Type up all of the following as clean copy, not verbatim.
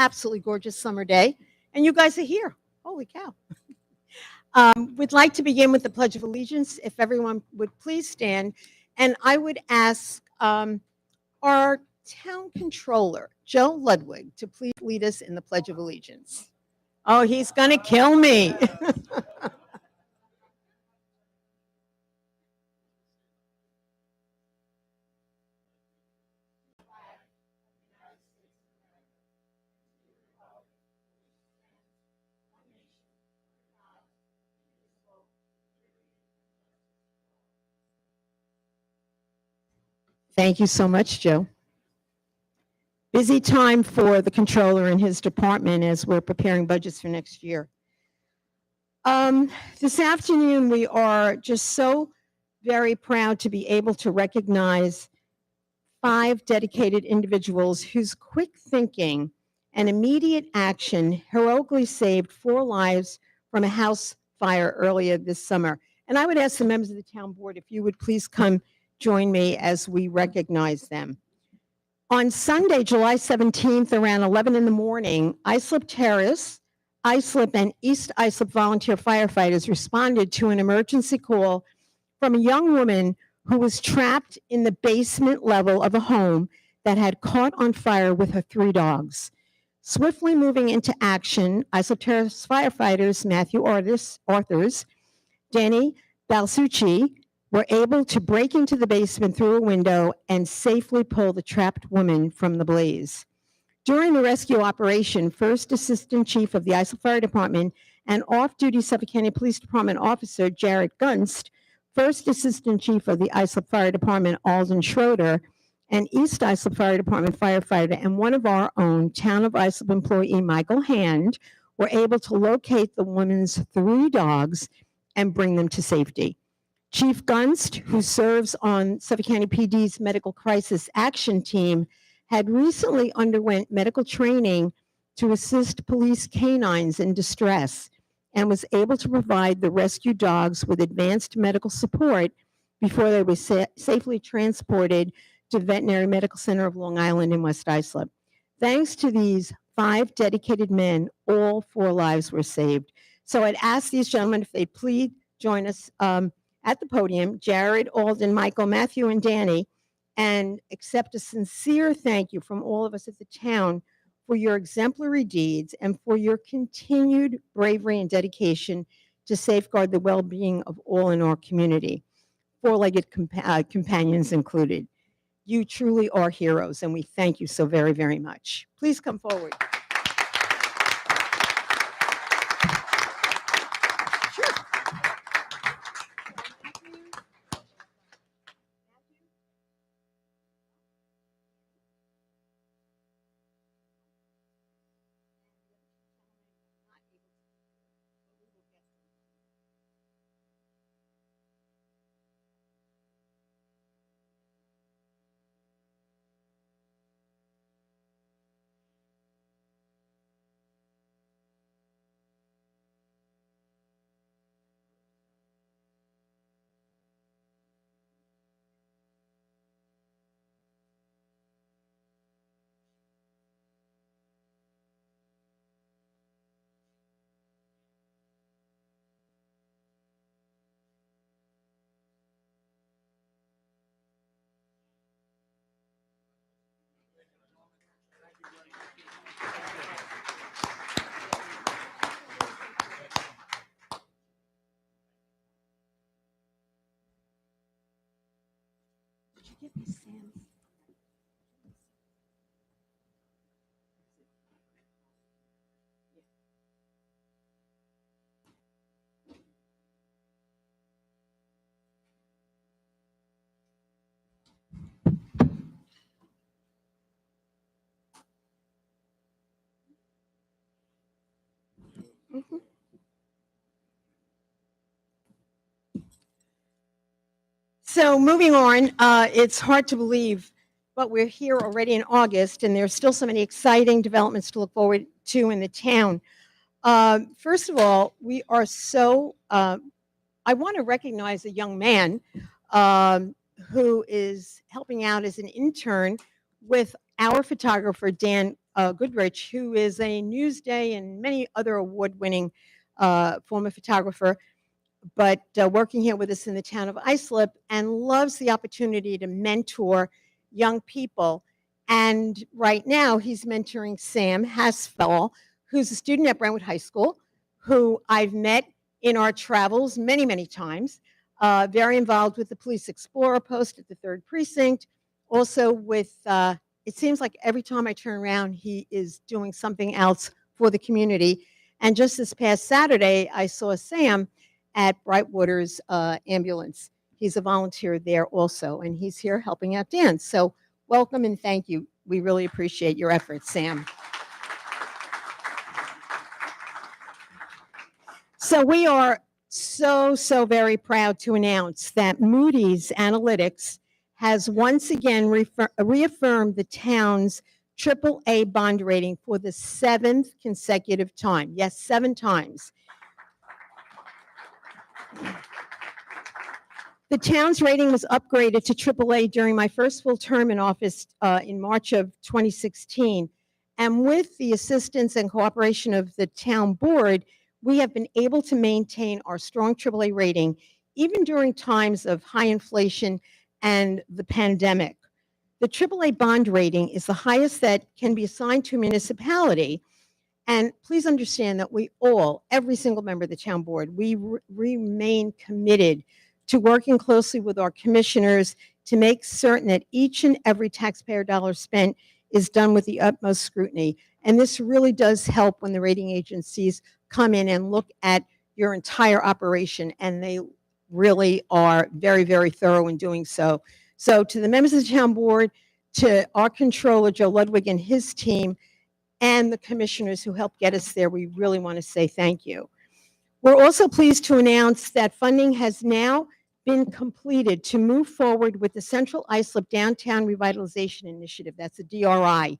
absolutely gorgeous summer day, and you guys are here. Holy cow. We'd like to begin with the Pledge of Allegiance. If everyone would please stand. And I would ask our town controller, Joe Ludwig, to please lead us in the Pledge of Allegiance. Oh, he's going to kill me. Thank you so much, Joe. Busy time for the controller and his department as we're preparing budgets for next year. This afternoon, we are just so very proud to be able to recognize 5 dedicated individuals whose quick thinking and immediate action heroically saved 4 lives from a house fire earlier this summer. And I would ask the members of the town board if you would please come join me as we recognize them. On Sunday, July 17th, around 11 in the morning, Islip Terrace, Islip and East Islip volunteer firefighters responded to an emergency call from a young woman who was trapped in the basement level of a home that had caught on fire with her 3 dogs. Swiftly moving into action, Islip Terrace firefighters Matthew Arthurs, Danny Balsucci, were able to break into the basement through a window and safely pull the trapped woman from the blaze. During the rescue operation, First Assistant Chief of the Islip Fire Department and off-duty Suffolk County Police Department Officer Jared Gunst, First Assistant Chief of the Islip Fire Department Alden Schroeder, and East Islip Fire Department firefighter and one of our own Town of Islip employee, Michael Hand, were able to locate the woman's 3 dogs and bring them to safety. Chief Gunst, who serves on Suffolk County PD's Medical Crisis Action Team, had recently underwent medical training to assist police canines in distress and was able to provide the rescue dogs with advanced medical support before they were safely transported to Veterinary Medical Center of Long Island in West Islip. Thanks to these 5 dedicated men, all 4 lives were saved. So I'd ask these gentlemen if they'd please join us at the podium, Jared, Alden, Michael, Matthew, and Danny, and accept a sincere thank you from all of us at the town for your exemplary deeds and for your continued bravery and dedication to safeguard the well-being of all in our community, 4-legged companions included. You truly are heroes, and we thank you so very, very much. Please come forward. Give me Sam. Mhm. So moving on, it's hard to believe, but we're here already in August, and there's still so many exciting developments to look forward to in the town. First of all, we are so, I want to recognize a young man who is helping out as an intern with our photographer, Dan Goodrich, who is a Newsday and many other award-winning former photographer, but working here with us in the town of Islip, and loves the opportunity to mentor young people. And right now, he's mentoring Sam Hasfell, who's a student at Brentwood High School, who I've met in our travels many, many times. Very involved with the Police Explorer post at the 3rd Precinct. Also with, it seems like every time I turn around, he is doing something else for the community. And just this past Saturday, I saw Sam at Brightwater's ambulance. He's a volunteer there also, and he's here helping out Dan. So welcome and thank you. We really appreciate your efforts, Sam. So we are so very proud to announce that Moody's Analytics has once again reaffirmed the town's AAA bond rating for the 7th consecutive time. Yes, 7 times. The town's rating was upgraded to AAA during my first full term in office in March of 2016. And with the assistance and cooperation of the town board, we have been able to maintain our strong AAA rating, even during times of high inflation and the pandemic. The AAA bond rating is the highest that can be assigned to a municipality. And please understand that we all, every single member of the town board, we remain committed to working closely with our commissioners to make certain that each and every taxpayer dollar spent is done with the utmost scrutiny. And this really does help when the rating agencies come in and look at your entire operation, and they really are very thorough in doing so. So to the members of the town board, to our controller, Joe Ludwig, and his team, and the commissioners who helped get us there, we really want to say thank you. We're also pleased to announce that funding has now been completed to move forward with the Central Islip Downtown Revitalization Initiative. That's a DRI.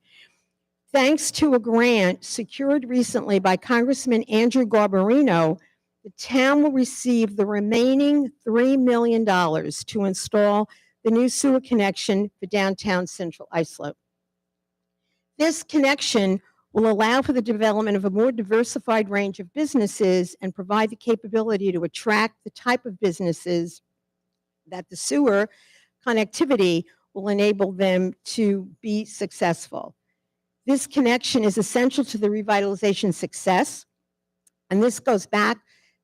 Thanks to a grant secured recently by Congressman Andrew Garbarino, the town will receive the remaining $3 million to install the new sewer connection for downtown Central Islip. This connection will allow for the development of a more diversified range of businesses and provide the capability to attract the type of businesses that the sewer connectivity will enable them to be successful. This connection is essential to the revitalization success, and this goes back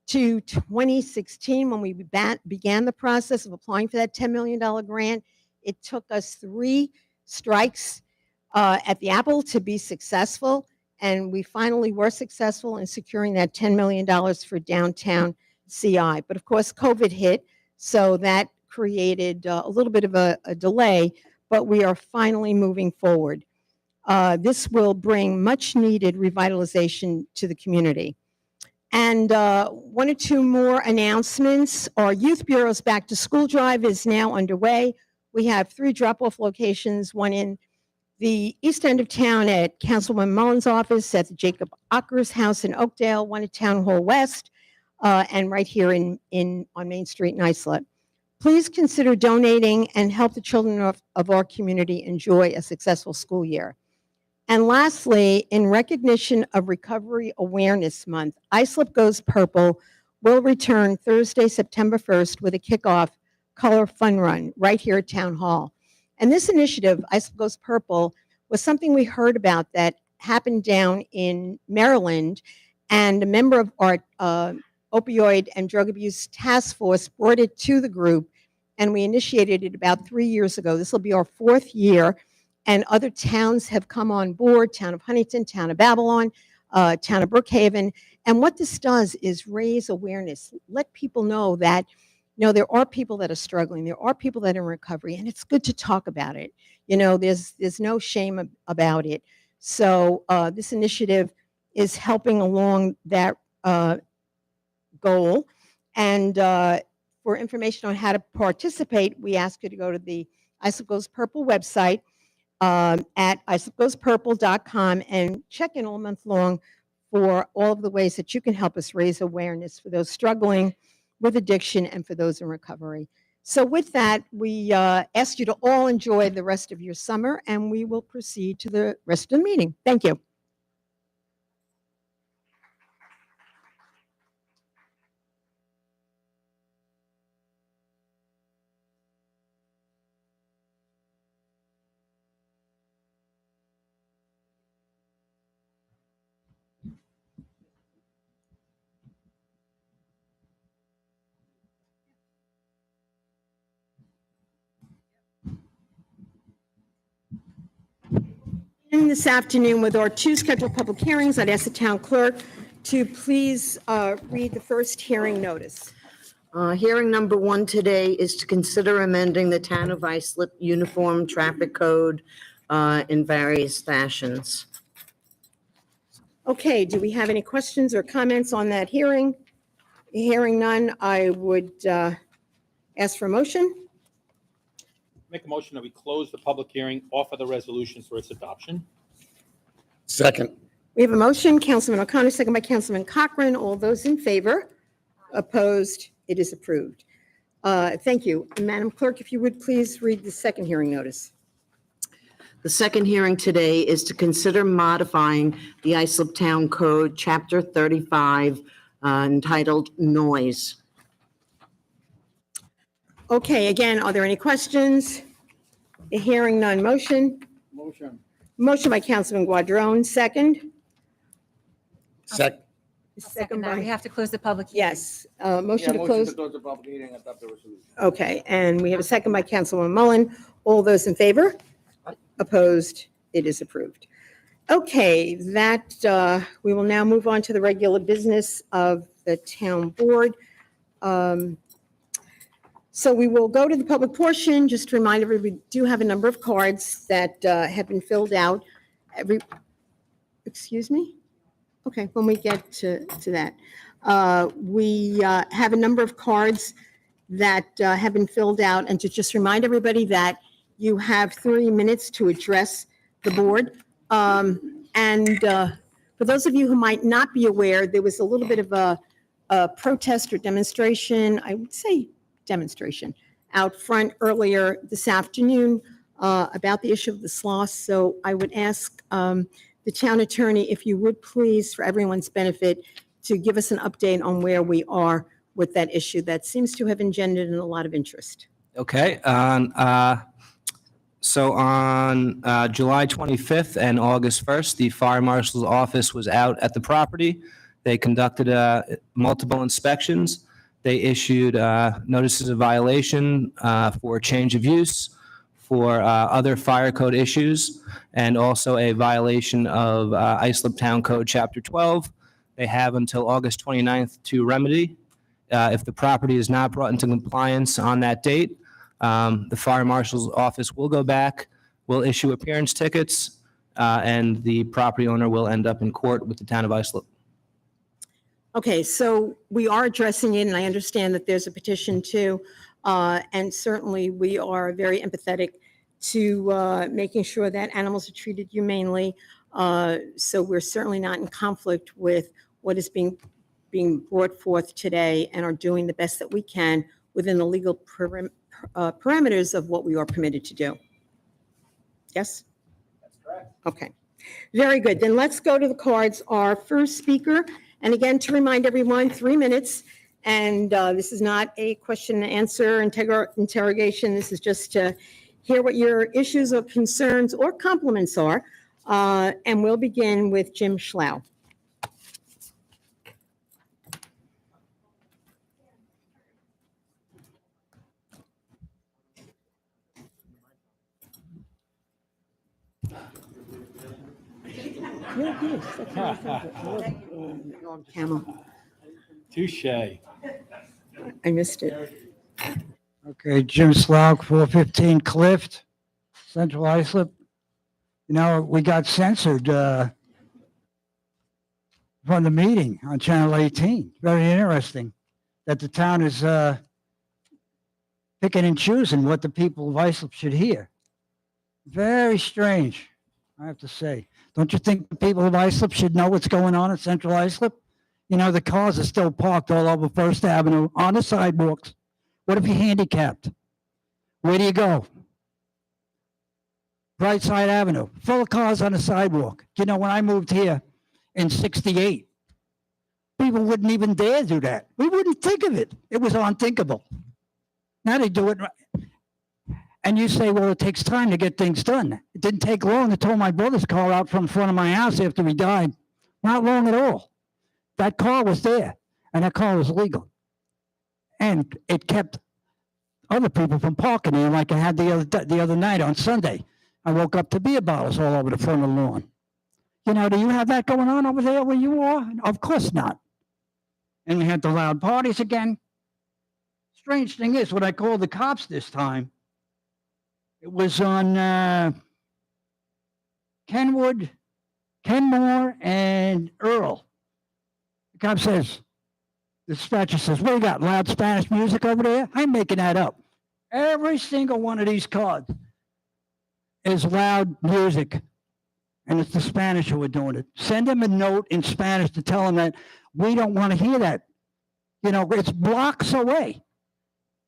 to 2016 when we began the process of applying for that $10 million grant. It took us 3 strikes at the apple to be successful, and we finally were successful in securing that $10 million for downtown CI. But of course, COVID hit, so that created a little bit of a delay, but we are finally moving forward. This will bring much needed revitalization to the community. And 1 or 2 more announcements. Our Youth Bureau's Back to School Drive is now underway. We have 3 drop-off locations, one in the east end of town at Councilwoman Mullins' office, at the Jacob Ocker's house in Oakdale, one at Town Hall West, and right here on Main Street in Islip. Please consider donating and help the children of our community enjoy a successful school year. And lastly, in recognition of Recovery Awareness Month, Islip Goes Purple will return Thursday, September 1st with a kickoff color fun run right here at Town Hall. And this initiative, Islip Goes Purple, was something we heard about that happened down in Maryland, and a member of our opioid and drug abuse task force brought it to the group, and we initiated it about 3 years ago. This will be our 4th year, and other towns have come on board: Town of Huntington, Town of Babylon, Town of Brookhaven. And what this does is raise awareness, let people know that there are people that are struggling, there are people that are in recovery, and it's good to talk about it. There's no shame about it. So this initiative is helping along that goal. And for information on how to participate, we ask you to go to the Islip Goes Purple website at islipgoespurple.com and check in all month long for all of the ways that you can help us raise awareness for those struggling with addiction and for those in recovery. So with that, we ask you to all enjoy the rest of your summer, and we will proceed to the rest of the meeting. Thank you. This afternoon with our two scheduled public hearings, I'd ask the town clerk to please read the first hearing notice. Hearing number 1 today is to consider amending the Town of Islip Uniform Traffic Code in various fashions. Okay, do we have any questions or comments on that hearing? Hearing none, I would ask for a motion. Make a motion that we close the public hearing, offer the resolution for its adoption. Second. We have a motion, Councilman O'Connor, second by Councilman Cochran. All those in favor? Opposed? It is approved. Thank you. Madam Clerk, if you would please read the second hearing notice. The second hearing today is to consider modifying the Islip Town Code, Chapter 35, entitled Noise. Okay, again, are there any questions? Hearing none, motion. Motion. Motion by Councilman Guadrone, second. Second. Second that. We by, have to close the public hearing. yes, motion to close. the public hearing and adopt the resolution. Okay, and we have a second by Councilwoman Mullen. All those in favor? Opposed? It is approved. Okay, that, we will now move on to the regular business of the town board. So we will go to the public portion. Just to remind everybody, we do have a number of cards that have been filled out. Excuse me? Okay, when we get to that. We have a number of cards that have been filled out, and to just remind everybody that you have 3 minutes to address the board. And for those of you who might not be aware, there was a little bit of a protest or demonstration, I would say demonstration, out front earlier this afternoon about the issue of the sloth. So I would ask the town attorney, if you would please, for everyone's benefit, to give us an update on where we are with that issue that seems to have engendered a lot of interest. Okay. So on July 25th and August 1st, the fire marshal's office was out at the property. They conducted multiple inspections. They issued notices of violation for change of use, for other fire code issues, and also a violation of Islip Town Code Chapter 12. They have until August 29th to remedy. If the property is not brought into compliance on that date, the fire marshal's office will go back, will issue appearance tickets, and the property owner will end up in court with the town of Islip. Okay, so we are addressing it, and I understand that there's a petition too. And certainly, we are very empathetic to making sure that animals are treated humanely. So we're certainly not in conflict with what is being brought forth today, and are doing the best that we can within the legal parameters of what we are permitted to do. Yes? That's correct. Okay, very good. Then let's go to the cards. Our first speaker, and again, to remind everyone, 3 minutes. And this is not a question and answer interrogation. This is just to hear what your issues or concerns or compliments are. And we'll begin with Jim Schlau. Camel. Touche. I missed it. Okay, Jim Slough, 415 Clift, Central Islip. You know, we got censored from the meeting on Channel 18. Very interesting that the town is picking and choosing what the people of Islip should hear. Very strange, I have to say. Don't you think the people of Islip should know what's going on in Central Islip? You know, the cars are still parked all over First Avenue on the sidewalks. What if you're handicapped? Where do you go? Brightside Avenue, full of cars on the sidewalk. You know, when I moved here in 68, people wouldn't even dare do that. We wouldn't think of it. It was unthinkable. Now they do it. And you say, well, it takes time to get things done. It didn't take long to tow my brother's car out from front of my house after he died. Not long at all. That car was there, and that car was legal. And it kept other people from parking there like I had the other night on Sunday. I woke up to beer bottles all over the front of the lawn. You know, do you have that going on over there where you are? Of course not. And we had the loud parties again. Strange thing is, when I called the cops this time, it was on Kenwood, Kenmore, and Earl. The cop says, the dispatcher says, what do you got, loud Spanish music over there? I'm making that up. Every single one of these cards is loud music. And it's the Spanish who are doing it. Send them a note in Spanish to tell them that we don't want to hear that. You know, it's blocks away.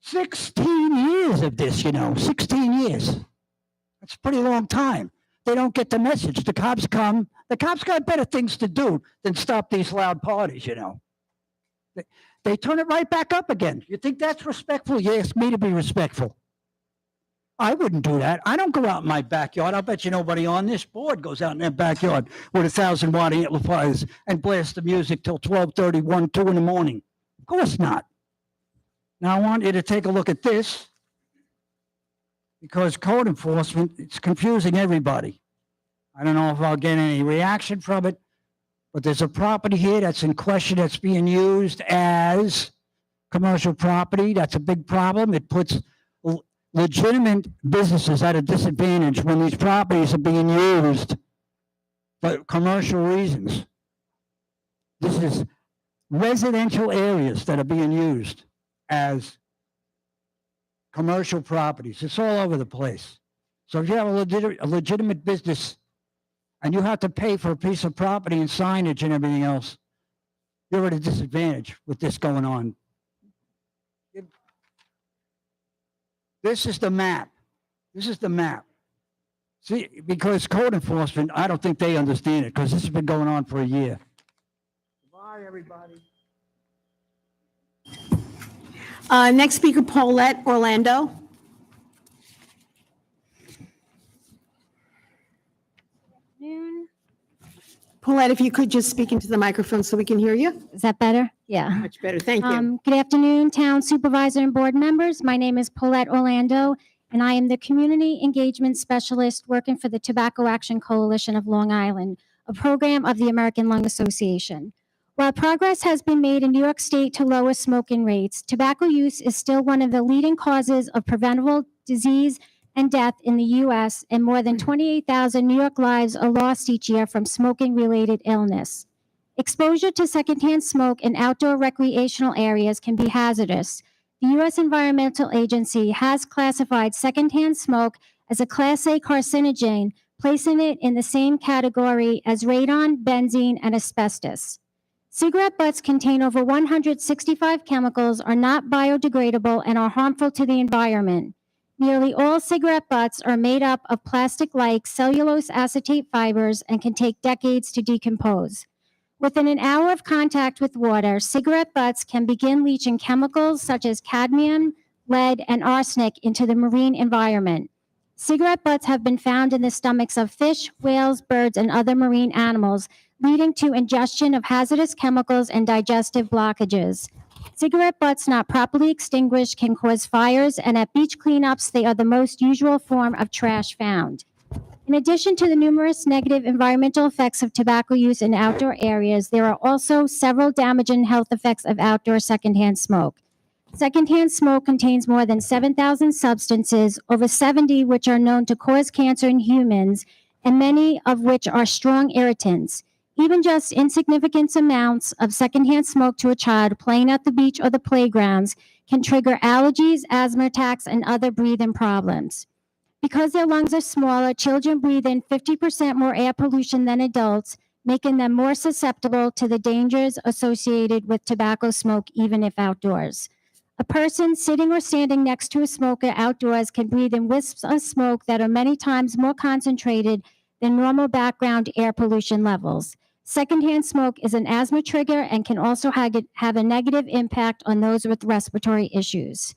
16 years of this, you know, 16 years. That's a pretty long time. They don't get the message. The cops come. The cops got better things to do than stop these loud parties, you know. They turn it right back up again. You think that's respectful? You ask me to be respectful. I wouldn't do that. I don't go out in my backyard. I'll bet you nobody on this board goes out in their backyard with 1,000-watt amplifiers and blasts the music till 12:30, 1, 2 in the morning. Of course not. Now I want you to take a look at this because code enforcement, it's confusing everybody. I don't know if I'll get any reaction from it, but there's a property here that's in question that's being used as commercial property. That's a big problem. It puts legitimate businesses at a disadvantage when these properties are being used for commercial reasons. This is residential areas that are being used as commercial properties. It's all over the place. So if you have a legitimate business and you have to pay for a piece of property and signage and everything else, you're at a disadvantage with this going on. This is the map. This is the map. See, because code enforcement, I don't think they understand it because this has been going on for a year. Bye, everybody. Next speaker, Paulette Orlando. Noon. Paulette, if you could just speak into the microphone so we can hear you. Is that better? Yeah. Much better, thank you. Good afternoon, town supervisor and board members. My name is Paulette Orlando, and I am the Community Engagement Specialist working for the Tobacco Action Coalition of Long Island, a program of the American Lung Association. While progress has been made in New York State to lower smoking rates, tobacco use is still one of the leading causes of preventable disease and death in the U.S., and more than 28,000 New York lives are lost each year from smoking-related illness. Exposure to secondhand smoke in outdoor recreational areas can be hazardous. The U.S. Environmental Agency has classified secondhand smoke as a Class A carcinogen, placing it in the same category as radon, benzene, and asbestos. Cigarette butts contain over 165 chemicals, are not biodegradable, and are harmful to the environment. Nearly all cigarette butts are made up of plastic-like cellulose acetate fibers and can take decades to decompose. Within an hour of contact with water, cigarette butts can begin leaching chemicals such as cadmium, lead, and arsenic into the marine environment. Cigarette butts have been found in the stomachs of fish, whales, birds, and other marine animals, leading to ingestion of hazardous chemicals and digestive blockages. Cigarette butts not properly extinguished can cause fires, and at beach cleanups, they are the most usual form of trash found. In addition to the numerous negative environmental effects of tobacco use in outdoor areas, there are also several damaging health effects of outdoor secondhand smoke. Secondhand smoke contains more than 7,000 substances, over 70 which are known to cause cancer in humans, and many of which are strong irritants. Even just insignificant amounts of secondhand smoke to a child playing at the beach or the playgrounds can trigger allergies, asthma attacks, and other breathing problems. Because their lungs are smaller, children breathe in 50% more air pollution than adults, making them more susceptible to the dangers associated with tobacco smoke, even if outdoors. A person sitting or standing next to a smoker outdoors can breathe in wisps of smoke that are many times more concentrated than normal background air pollution levels. Secondhand smoke is an asthma trigger and can also have a negative impact on those with respiratory issues.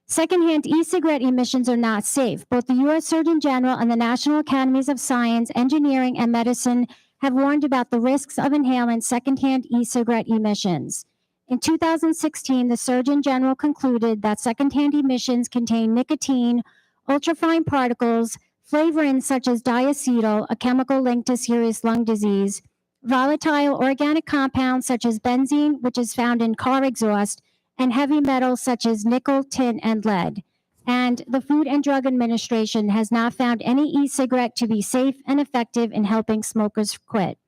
Secondhand e-cigarette emissions are not safe. Both the U.S. Surgeon General and the National Academies of Science, Engineering, and Medicine have warned about the risks of inhaling secondhand e-cigarette emissions. In 2016, the Surgeon General concluded that secondhand emissions contain nicotine, ultrafine particles, flavorants such as diacetyl, a chemical linked to serious lung disease, volatile organic compounds such as benzene, which is found in car exhaust, and heavy metals such as nickel, tin, and lead. And the Food and Drug Administration has not found any e-cigarette to be safe and effective in helping smokers quit.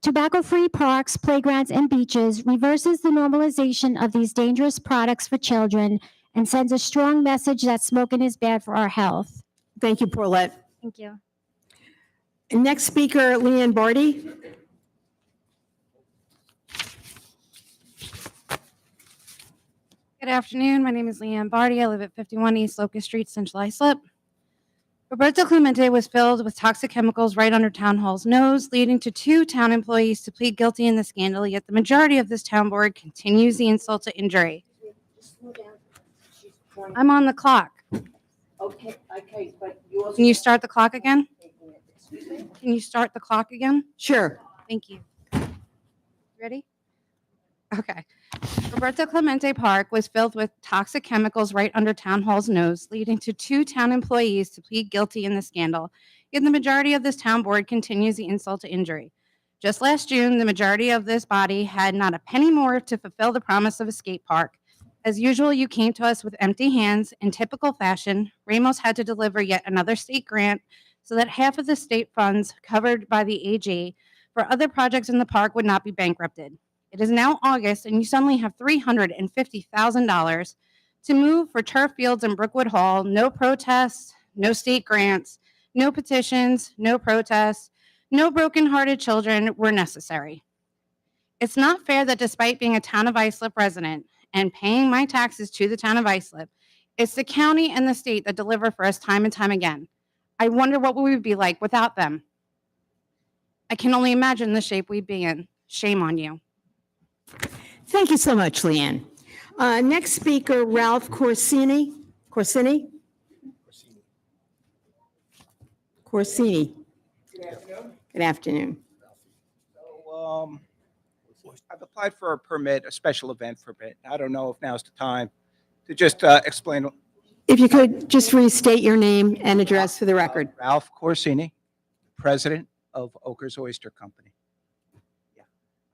Tobacco-free parks, playgrounds, and beaches reverses the normalization of these dangerous products for children and sends a strong message that smoking is bad for our health. Thank you, Paulette. Thank you. Next speaker, Leanne Barty. Good afternoon. My name is Leanne Barty. I live at 51 East Locust Street, Central Islip. Roberto Clemente was filled with toxic chemicals right under Town Hall's nose, leading to 2 town employees to plead guilty in the scandal, yet the majority of this town board continues the insult to injury. I'm on the clock. Okay, but you also. Can you start the clock again? Can you start the clock again? Sure. Thank you. Ready? Okay. Roberto Clemente Park was filled with toxic chemicals right under Town Hall's nose, leading to 2 town employees to plead guilty in the scandal. Yet the majority of this town board continues the insult to injury. Just last June, the majority of this body had not a penny more to fulfill the promise of a skate park. As usual, you came to us with empty hands. In typical fashion, Ramos had to deliver yet another state grant so that half of the state funds covered by the AG for other projects in the park would not be bankrupted. It is now August, and you suddenly have $350,000 to move for turf fields in Brookwood Hall. No protests, no state grants, no petitions, no protests, no broken-hearted children were necessary. It's not fair that despite being a Town of Islip resident and paying my taxes to the Town of Islip, it's the county and the state that deliver for us time and time again. I wonder what we would be like without them. I can only imagine the shape we'd be in. Shame on you. Thank you so much, Leanne. Next speaker, Ralph Corsini. Corsini? Corsini. Good afternoon. So, I've applied for a permit, a special event permit. I don't know if now's the time to just explain. If you could just restate your name and address for the record. Ralph Corsini, president of Oker's Oyster Company. Yeah.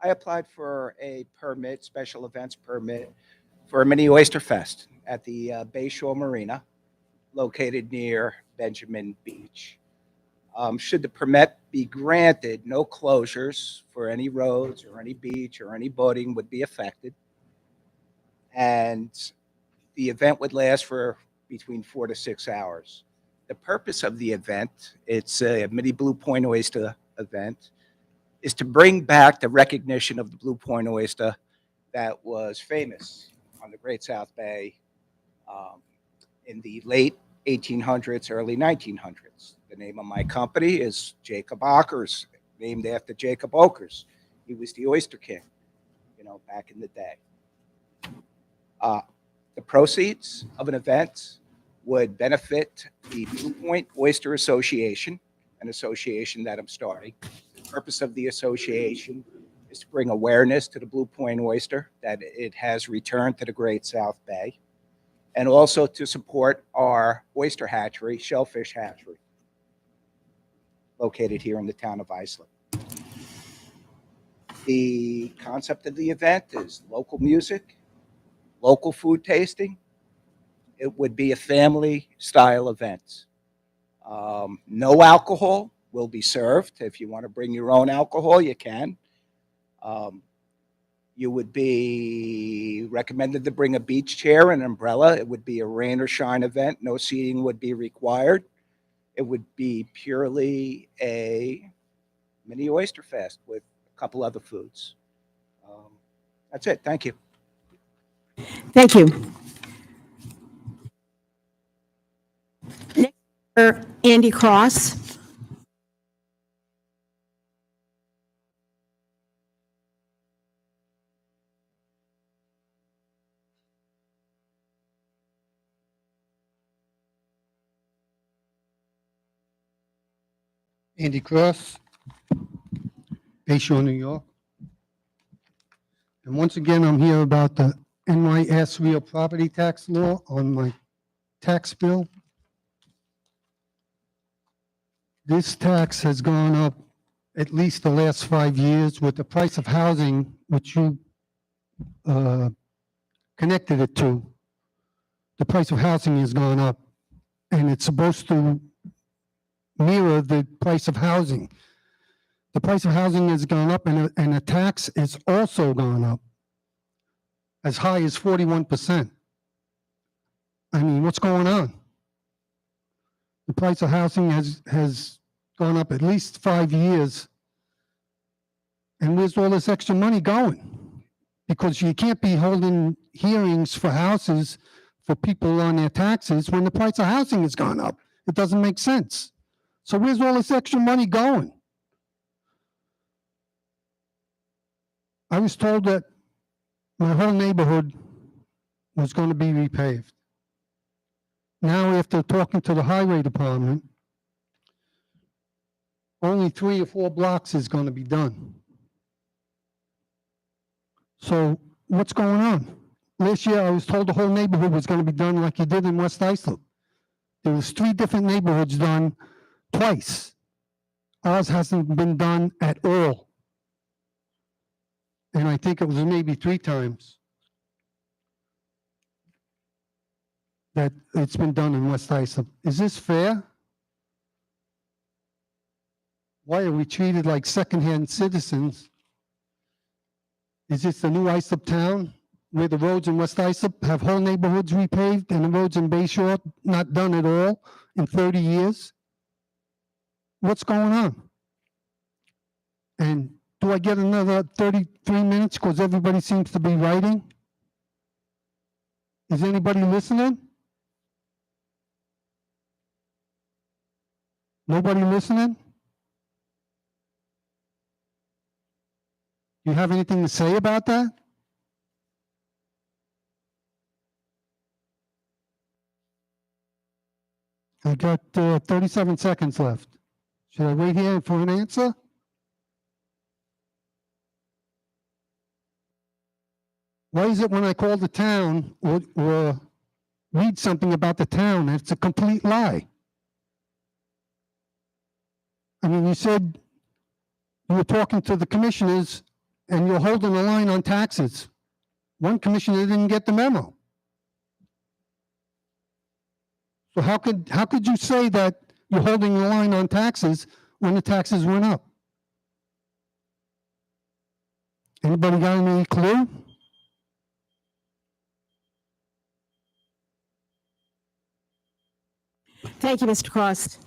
I applied for a permit, special events permit, for a mini oyster fest at the Bayshore Marina, located near Benjamin Beach. Should the permit be granted, no closures for any roads or any beach or any boating would be affected. And the event would last for between 4 to 6 hours. The purpose of the event, it's a mini Blue Point oyster event, is to bring back the recognition of the Blue Point oyster that was famous on the Great South Bay in the late 1800s, early 1900s. The name of my company is Jacob Ockers, named after Jacob Ockers. He was the Oyster King, back in the day. The proceeds of an event would benefit the Blue Point Oyster Association, an association that I'm starting. The purpose of the association is to bring awareness to the Blue Point oyster, that it has returned to the Great South Bay, and also to support our oyster hatchery, Shellfish Hatchery, located here in the town of Islip. The concept of the event is local music, local food tasting. It would be a family-style event. No alcohol will be served. If you want to bring your own alcohol, you can. You would be recommended to bring a beach chair and umbrella. It would be a rain or shine event. No seating would be required. It would be purely a mini oyster fest with a couple other foods. That's it. Thank you. Thank you. Andy Cross. Andy Cross, Bayshore, New York. And once again, I'm here about the NYS real property tax law on my tax bill. This tax has gone up at least the last 5 years with the price of housing, which you connected it to. The price of housing has gone up, and it's supposed to mirror the price of housing. The price of housing has gone up, and the tax is also gone up as high as 41%. I mean, what's going on? The price of housing has gone up at least 5 years. And where's all this extra money going? Because you can't be holding hearings for houses for people on their taxes when the price of housing has gone up. It doesn't make sense. So where's all this extra money going? I was told that my whole neighborhood was going to be repaved. Now, after talking to the highway department, only 3 or 4 blocks is going to be done. So what's going on? Last year, I was told the whole neighborhood was going to be done like you did in West Islip. There was 3 different neighborhoods done twice. Ours hasn't been done at all. And I think it was maybe 3 times that it's been done in West Islip. Is this fair? Why are we treated like secondhand citizens? Is this the new Islip town where the roads in West Islip have whole neighborhoods repaved and the roads in Bayshore not done at all in 30 years? What's going on? And do I get another 33 minutes because everybody seems to be writing? Is anybody listening? Nobody listening? Do you have anything to say about that? I got 37 seconds left. Should I wait here for an answer? Why is it when I call the town or read something about the town, it's a complete lie? I mean, you said you were talking to the commissioners and you're holding the line on taxes. One commissioner didn't get the memo. So how could you say that you're holding the line on taxes when the taxes went up? Anybody got any clue? Thank you, Mr. Cross.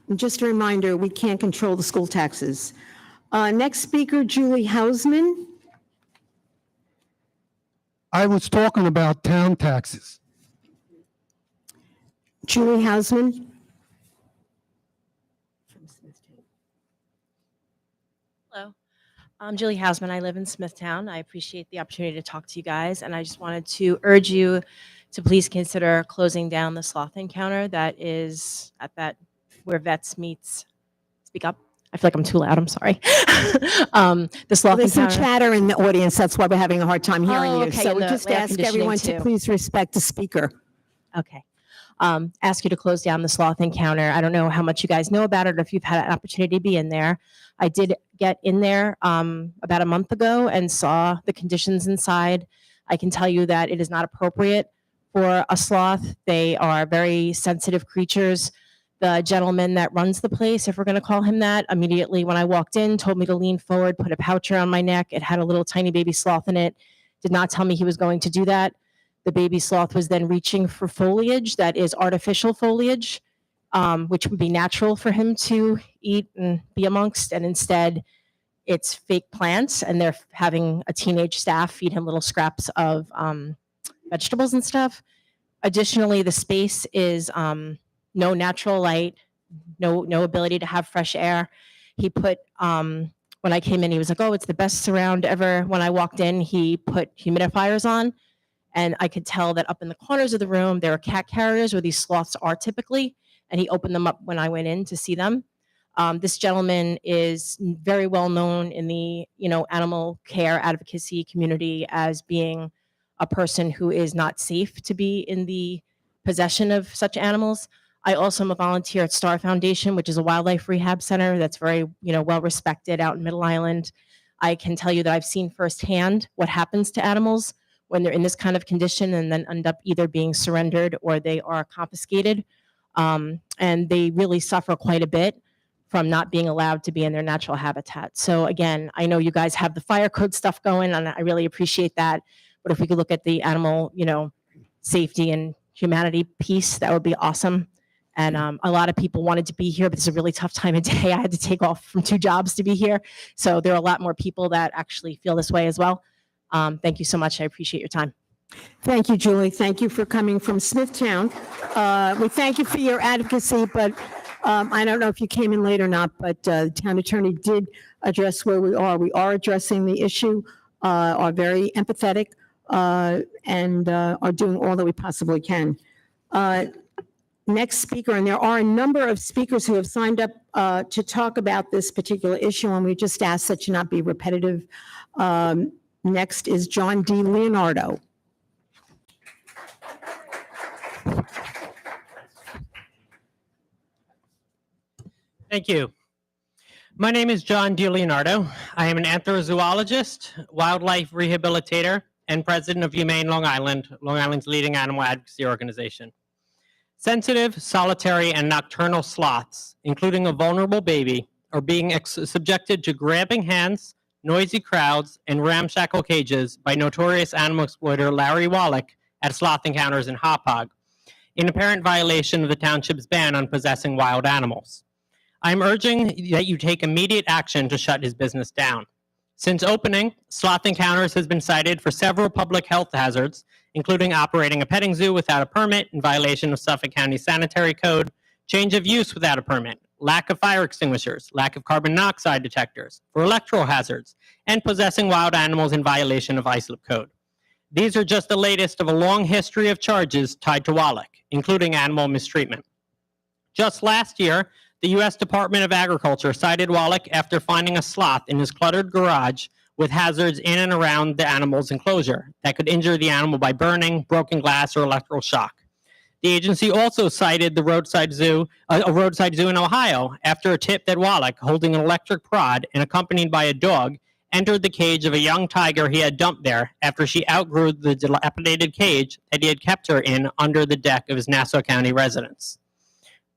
And just a reminder, we can't control the school taxes. Next speaker, Julie Hausman. I was talking about town taxes. Julie Hausman. Hello, I'm Julie Hausman. I live in Smithtown. I appreciate the opportunity to talk to you guys, and I just wanted to urge you to please consider closing down the sloth encounter that is at that where vets meets. Speak up. I feel like I'm too loud. I'm sorry. The sloth There's some encounter. chatter in the audience. That's why we're having a hard time hearing Oh, you. okay, So and we the just air ask conditioning everyone to too. please respect the speaker. Okay. Ask you to close down the sloth encounter. I don't know how much you guys know about it or if you've had an opportunity to be in there. I did get in there about a month ago and saw the conditions inside. I can tell you that it is not appropriate for a sloth. They are very sensitive creatures. The gentleman that runs the place, if we're going to call him that, immediately when I walked in, told me to lean forward, put a pouch around my neck. It had a little tiny baby sloth in it. Did not tell me he was going to do that. The baby sloth was then reaching for foliage that is artificial foliage, which would be natural for him to eat and be amongst. And instead, it's fake plants, and they're having a teenage staff feed him little scraps of vegetables and stuff. Additionally, the space is no natural light, no ability to have fresh air. He put, when I came in, he was like, oh, it's the best surround ever. When I walked in, he put humidifiers on, and I could tell that up in the corners of the room, there are cat carriers where these sloths are typically, and he opened them up when I went in to see them. This gentleman is very well known in the, animal care advocacy community as being a person who is not safe to be in the possession of such animals. I also am a volunteer at Star Foundation, which is a wildlife rehab center that's very, well respected out in Middle Island. I can tell you that I've seen firsthand what happens to animals when they're in this kind of condition and then end up either being surrendered or they are confiscated. And they really suffer quite a bit from not being allowed to be in their natural habitat. So again, I know you guys have the fire code stuff going, and I really appreciate that. But if we could look at the animal, safety and humanity piece, that would be awesome. And a lot of people wanted to be here, but it's a really tough time of day. I had to take off from 2 jobs to be here. So there are a lot more people that actually feel this way as well. Thank you so much. I appreciate your time. Thank you, Julie. Thank you for coming from Smithtown. We thank you for your advocacy, but I don't know if you came in late or not, but the town attorney did address where we are. We are addressing the issue, are very empathetic, and are doing all that we possibly can. Next speaker, and there are a number of speakers who have signed up to talk about this particular issue, and we just ask that you not be repetitive. Next is John D. Leonardo. Thank you. My name is John DiLeonardo. I am an anthrozoologist, wildlife rehabilitator, and president of Humane Long Island, Long Island's leading animal advocacy organization. Sensitive, solitary, and nocturnal sloths, including a vulnerable baby, are being subjected to grabbing hands, noisy crowds, and ramshackle cages by notorious animal exploiter Larry Wallach at Sloth Encounters in Hauppauge, in apparent violation of the township's ban on possessing wild animals. I'm urging that you take immediate action to shut his business down. Since opening, Sloth Encounters has been cited for several public health hazards, including operating a petting zoo without a permit in violation of Suffolk County Sanitary Code, change of use without a permit, lack of fire extinguishers, lack of carbon monoxide detectors, for electoral hazards, and possessing wild animals in violation of Islip Code. These are just the latest of a long history of charges tied to Wallach, including animal mistreatment. Just last year, the U.S. Department of Agriculture cited Wallach after finding a sloth in his cluttered garage with hazards in and around the animal's enclosure that could injure the animal by burning, broken glass, or electrical shock. The agency also cited the roadside zoo, a roadside zoo in Ohio, after a tip that Wallach, holding an electric prod and accompanied by a dog, entered the cage of a young tiger he had dumped there after she outgrew the dilapidated cage that he had kept her in under the deck of his Nassau County residence.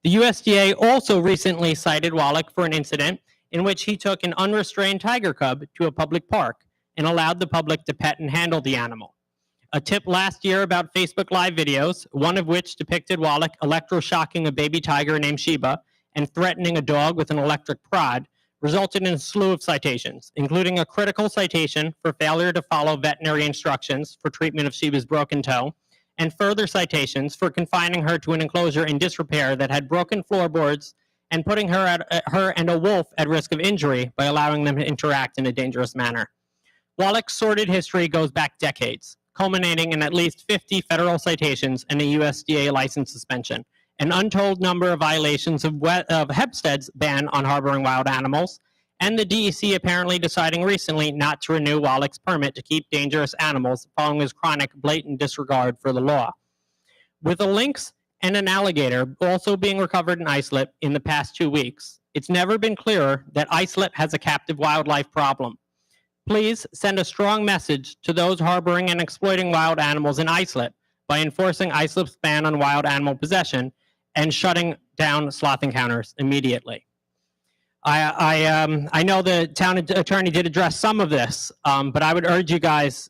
The USDA also recently cited Wallach for an incident in which he took an unrestrained tiger cub to a public park and allowed the public to pet and handle the animal. A tip last year about Facebook Live videos, one of which depicted Wallach electroshocking a baby tiger named Sheba and threatening a dog with an electric prod, resulted in a slew of citations, including a critical citation for failure to follow veterinary instructions for treatment of Sheba's broken toe, and further citations for confining her to an enclosure in disrepair that had broken floorboards and putting her and a wolf at risk of injury by allowing them to interact in a dangerous manner. Wallach's sordid history goes back decades, culminating in at least 50 federal citations and a USDA license suspension, an untold number of violations of Hempstead's ban on harboring wild animals, and the DEC apparently deciding recently not to renew Wallach's permit to keep dangerous animals following his chronic blatant disregard for the law. With a lynx and an alligator also being recovered in Islip in the past 2 weeks, it's never been clearer that Islip has a captive wildlife problem. Please send a strong message to those harboring and exploiting wild animals in Islip by enforcing Islip's ban on wild animal possession and shutting down Sloth Encounters immediately. I know the town attorney did address some of this, but I would urge you guys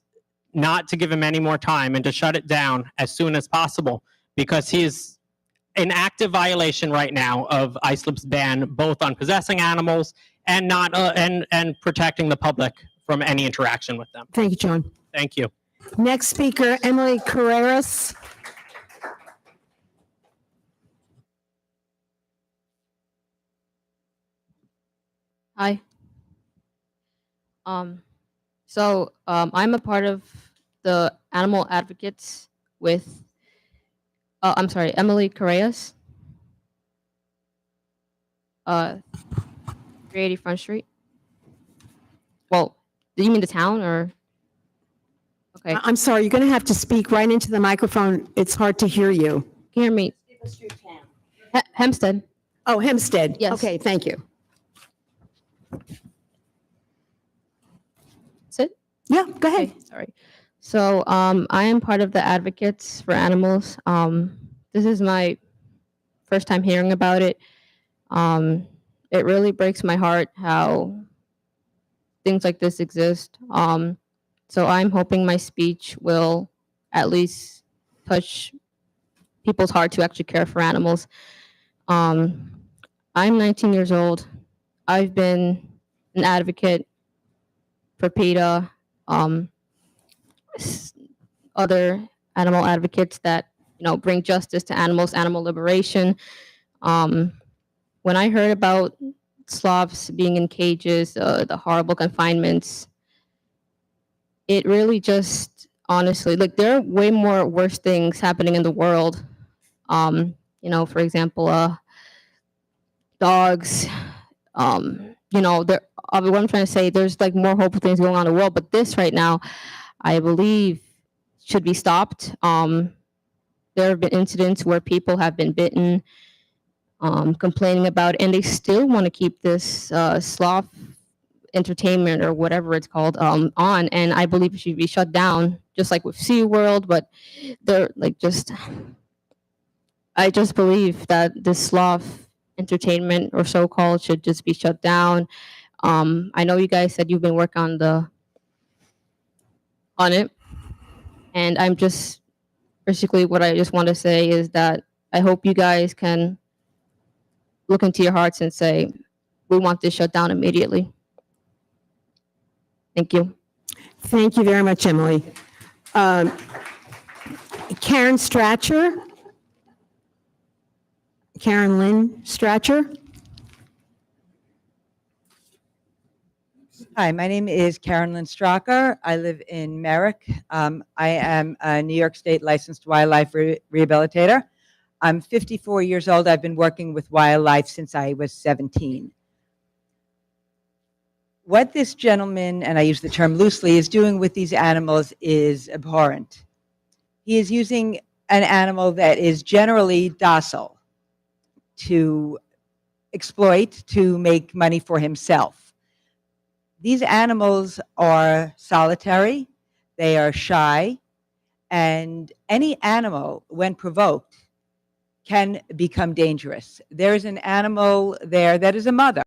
not to give him any more time and to shut it down as soon as possible, because he is in active violation right now of Islip's ban, both on possessing animals and not and protecting the public from any interaction with them. Thank you, John. Thank you. Next speaker, Emily Carreras. Hi. I'm a part of the animal advocates with, I'm sorry, Emily Correas. 380 Front Street. Well, do you mean the town or? Okay, I'm sorry, you're going to have to speak right into the microphone. It's hard to hear you. can you hear me? Hempstead. Oh, Hempstead. Yes. Okay, thank you. That's it? Yeah, go ahead. Okay, sorry. So, I am part of the advocates for animals. This is my first time hearing about it. It really breaks my heart how things like this exist. So I'm hoping my speech will at least touch people's heart to actually care for animals. I'm 19 years old. I've been an advocate for PETA, other animal advocates that, bring justice to animals, animal liberation. When I heard about sloths being in cages, the horrible confinements, it really just, honestly, like, there are way more worse things happening in the world. For example, dogs, what I'm trying to say, there's like more hopeful things going on in the world, but this right now, I believe should be stopped. There have been incidents where people have been bitten, complaining about it, and they still want to keep this sloth entertainment or whatever it's called on, and I believe it should be shut down, just like with SeaWorld. But they're like I just believe that this sloth entertainment or so-called should just be shut down. I know you guys said you've been working on it, and I'm just basically what I just want to say is that I hope you guys can look into your hearts and say, we want this shut down immediately. Thank you. Thank you very much, Emily. Karen Stratcher? Karen Lynn Stratcher? Hi, my name is Karen Lynn Stracker. I live in Merrick. I am a New York State licensed wildlife rehabilitator. I'm 54 years old. I've been working with wildlife since I was 17. What this gentleman, and I use the term loosely, is doing with these animals is abhorrent. He is using an animal that is generally docile to exploit, to make money for himself. These animals are solitary, they are shy, and any animal, when provoked, can become dangerous. There is an animal there that is a mother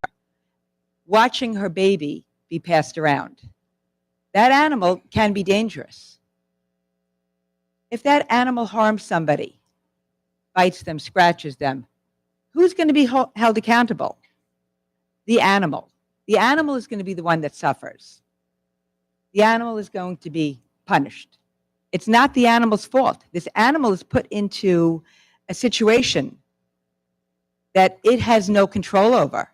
watching her baby be passed around. That animal can be dangerous. If that animal harms somebody, bites them, scratches them, who's going to be held accountable? The animal. The animal is going to be the one that suffers. The animal is going to be punished. It's not the animal's fault. This animal is put into a situation that it has no control over.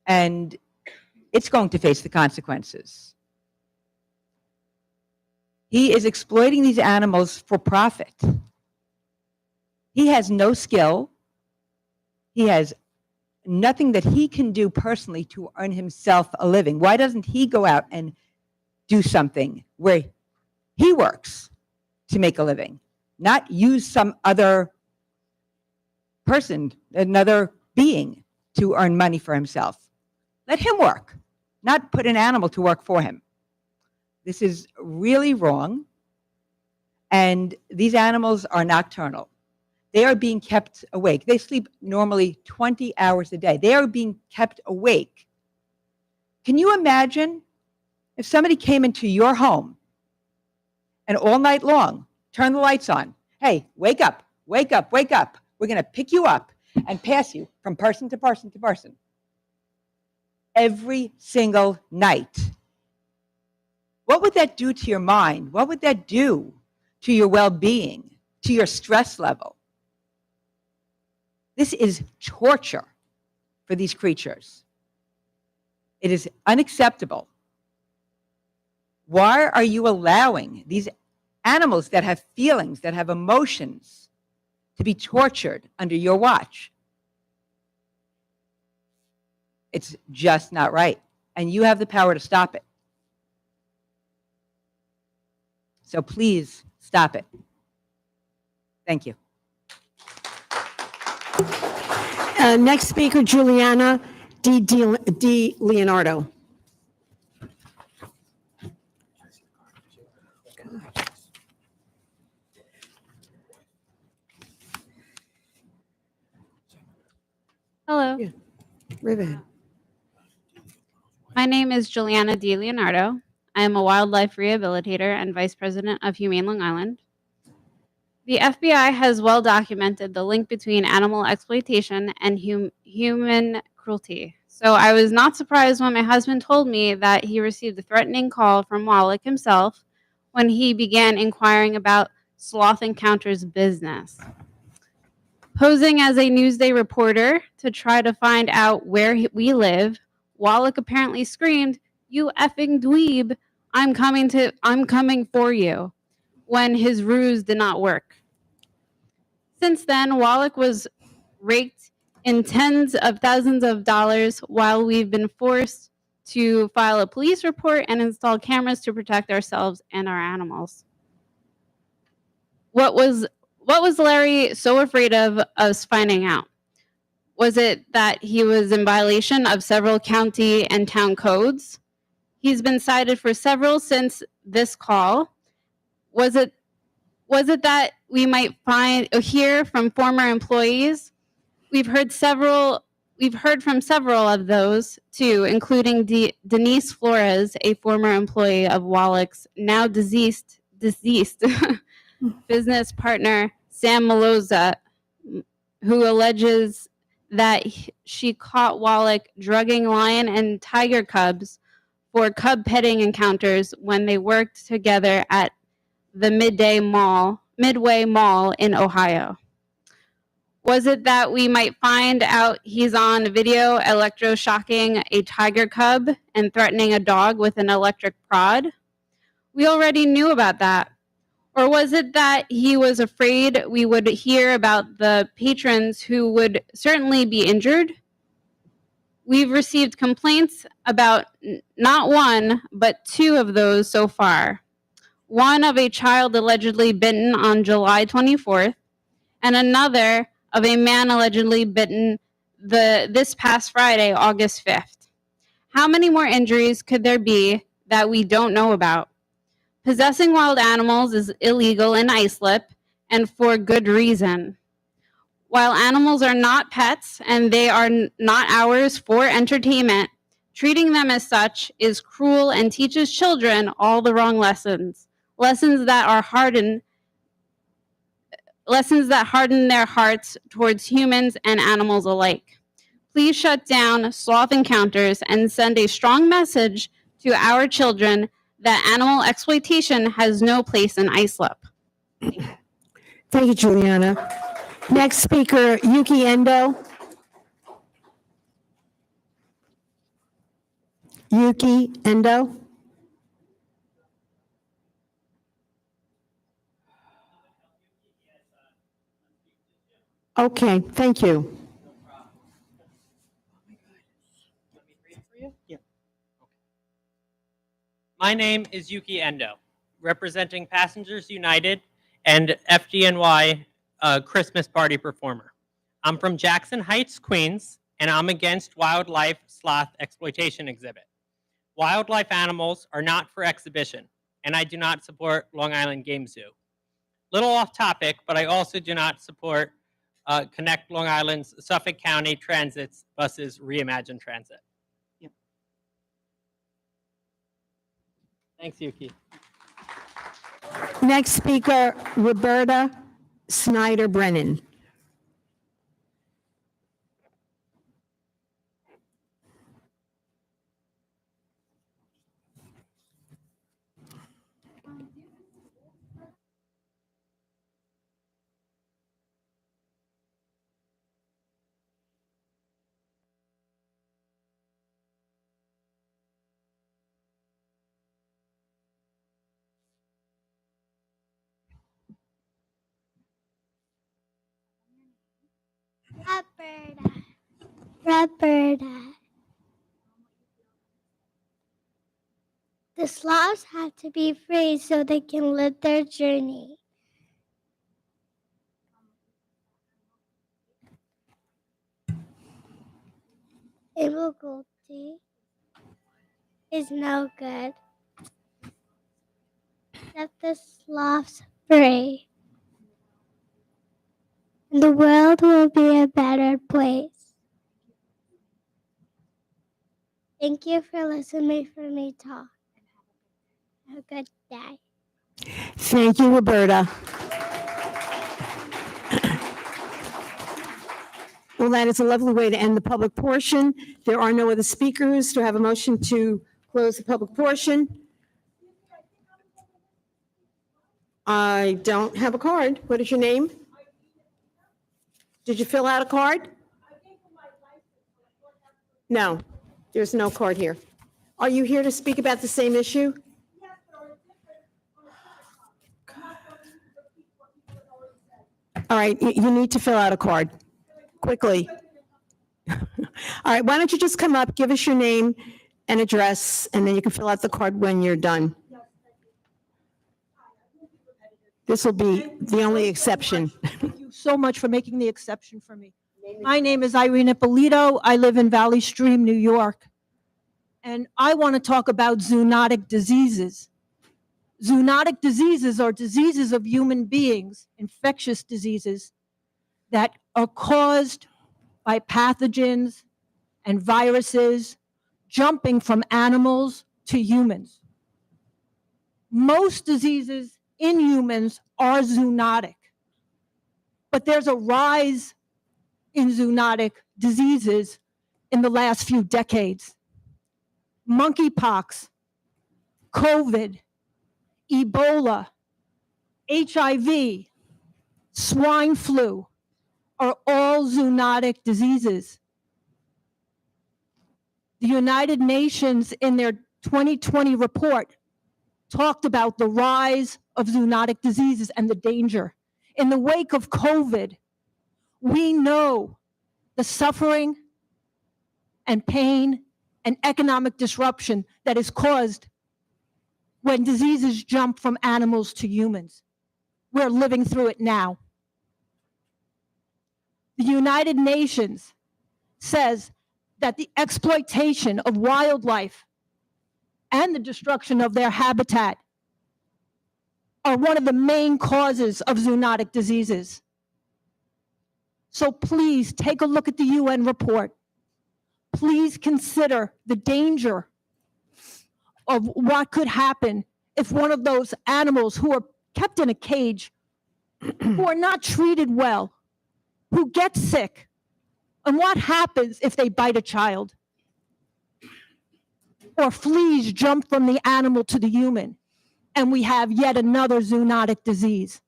And it's going to face the consequences. He is exploiting these animals for profit. He has no skill. He has nothing that he can do personally to earn himself a living. Why doesn't he go out and do something where he works to make a living, not use some other person, another being, to earn money for himself? Let him work, not put an animal to work for him. This is really wrong. And these animals are nocturnal. They are being kept awake. They sleep normally 20 hours a day. They are being kept awake. Can you imagine if somebody came into your home and all night long, turn the lights on? Hey, wake up, wake up, wake up. We're going to pick you up and pass you from person to person to person. Every single night. What would that do to your mind? What would that do to your well-being, to your stress level? This is torture for these creatures. It is unacceptable. Why are you allowing these animals that have feelings, that have emotions, to be tortured under your watch? It's just not right. And you have the power to stop it. So please stop it. Thank you. Next speaker, Juliana D. Leonardo. Hello. Yeah. Ribbon. My name is Juliana D. Leonardo. I am a wildlife rehabilitator and vice president of Humane Long Island. The FBI has well documented the link between animal exploitation and human cruelty. So I was not surprised when my husband told me that he received a threatening call from Wallach himself when he began inquiring about Sloth Encounters business. Posing as a Newsday reporter to try to find out where we live, Wallach apparently screamed, "You effing dweeb, I'm coming for you," when his ruse did not work. Since then, Wallach was raked in tens of thousands of dollars while we've been forced to file a police report and install cameras to protect ourselves and our animals. What was Larry so afraid of us finding out? Was it that he was in violation of several county and town codes? He's been cited for several since this call. Was it that we might hear from former employees? We've heard from several of those too, including Denise Flores, a former employee of Wallach's now deceased business partner Sam Maloza, who alleges that she caught Wallach drugging lion and tiger cubs for cub petting encounters when they worked together at the Midway Mall in Ohio. Was it that we might find out he's on video electroshocking a tiger cub and threatening a dog with an electric prod? We already knew about that. Or was it that he was afraid we would hear about the patrons who would certainly be injured? We've received complaints about not one, but two of those so far. One of a child allegedly bitten on July 24th, and another of a man allegedly bitten this past Friday, August 5th. How many more injuries could there be that we don't know about? Possessing wild animals is illegal in Islip, and for good reason. While animals are not pets and they are not ours for entertainment, treating them as such is cruel and teaches children all the wrong lessons. Lessons that harden their hearts towards humans and animals alike. Please shut down Sloth Encounters and send a strong message to our children that animal exploitation has no place in Islip. Thank you, Juliana. Next speaker, Yuki Endo. Yuki Endo. Okay, thank you. My name is Yuki Endo, representing Passengers United and FDNY Christmas Party Performer. I'm from Jackson Heights, Queens, and I'm against wildlife sloth exploitation exhibit. Wildlife animals are not for exhibition, and I do not support Long Island Game Zoo. Little off topic, but I also do not support Connect Long Island's Suffolk County Transit's buses Reimagine Transit. Thanks, Yuki. Next speaker, Roberta Snyder Brennan. Roberta. The sloths have to be free so they can live their journey. Abel Goldie is no good. Set the sloths free. And the world will be a better place. Thank you for listening for me talk. Have a good day. Thank you, Roberta. Well, that is a lovely way to end the public portion. There are no other speakers. Do I have a motion to close the public portion? I don't have a card. What is your name? Did you fill out a card? No, there's no card here. Are you here to speak about the same issue? All right, you need to fill out a card quickly. All right, why don't you just come up, give us your name and address, and then you can fill out the card when you're done. This will be the only exception. Thank you so much for making the exception for me. My name is Irene Ippolito. I live in Valley Stream, New York. And I want to talk about zoonotic diseases. Zoonotic diseases are diseases of human beings, infectious diseases that are caused by pathogens and viruses jumping from animals to humans. Most diseases in humans are zoonotic, but there's a rise in zoonotic diseases in the last few decades. Monkeypox, COVID, Ebola, HIV, swine flu are all zoonotic diseases. The United Nations, in their 2020 report, talked about the rise of zoonotic diseases and the danger. In the wake of COVID, we know the suffering and pain and economic disruption that is caused when diseases jump from animals to humans. We're living through it now. The United Nations says that the exploitation of wildlife and the destruction of their habitat are one of the main causes of zoonotic diseases. So please take a look at the UN report. Please consider the danger of what could happen if one of those animals who are kept in a cage, who are not treated well, who get sick, and what happens if they bite a child? Or fleas jump from the animal to the human, and we have yet another zoonotic disease.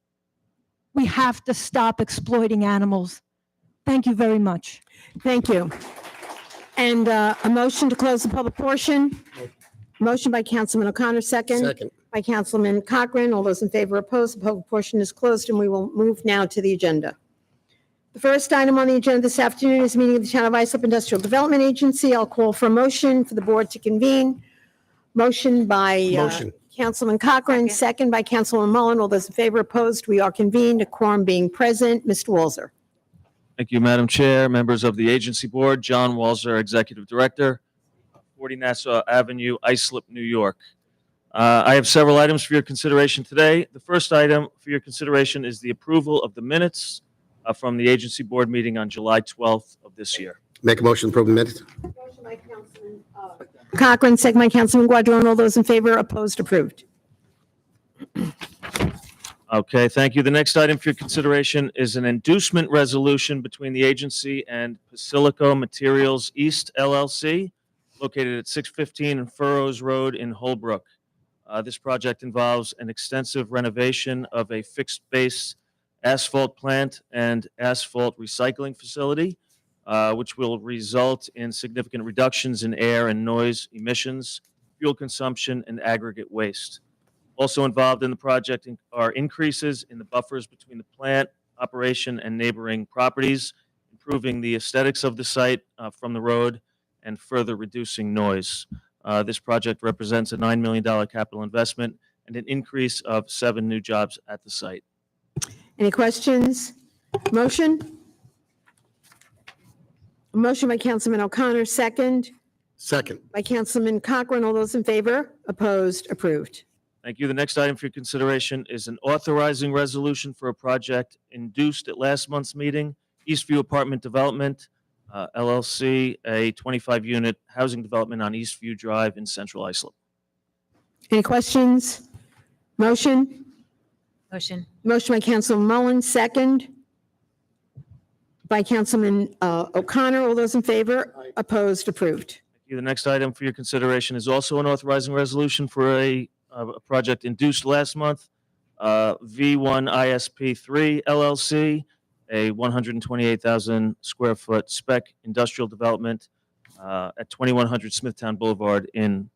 We have to stop exploiting animals. Thank you very much. Thank you. And a motion to close the public portion. Motion by Councilman O'Connor, second. By Councilman Cochran. All those in favor, opposed, the public portion is closed, and we will move now to the agenda. The first item on the agenda this afternoon is a meeting of the Town of Islip Industrial Development Agency. I'll call for a motion for the board to convene. Motion by Councilman Cochran, second by Councilman Mullen. All those in favor, opposed, we are convened, a quorum being present. Mr. Walzer. Thank you, Madam Chair, members of the agency board. John Walzer, Executive Director, 40 Nassau Avenue, Islip, New York. I have several items for your consideration today. The first item for your consideration is the approval of the minutes from the agency board meeting on July 12th of this year. Make a motion to approve the minutes. Motion by Councilman Cochran, second by Councilman Guadron. All those in favor, opposed, approved. Okay, thank you. The next item for your consideration is an inducement resolution between the agency and Basilico Materials East LLC, located at 615 Furrows Road in Holbrook. This project involves an extensive renovation of a fixed-base asphalt plant and asphalt recycling facility, which will result in significant reductions in air and noise emissions, fuel consumption, and aggregate waste. Also involved in the project are increases in the buffers between the plant operation and neighboring properties, improving the aesthetics of the site from the road and further reducing noise. This project represents a $9 million capital investment and an increase of 7 new jobs at the site. Any questions? Motion? A motion by Councilman O'Connor, second Second. by Councilman Cochran. All those in favor? Opposed? Approved. Thank you. The next item for your consideration is an authorizing resolution for a project induced at last month's meeting, Eastview Apartment Development, LLC, a 25-unit housing development on Eastview Drive in Central Islip. Any questions? Motion? Motion. Motion by Councilman Mullin, second by Councilman O'Connor. All those in favor? Opposed? Approved. Thank you. The next item for your consideration is also an authorizing resolution for a project induced last month, V1 ISP 3 LLC, a 128,000 square foot spec industrial development at 2100 Smithtown Boulevard in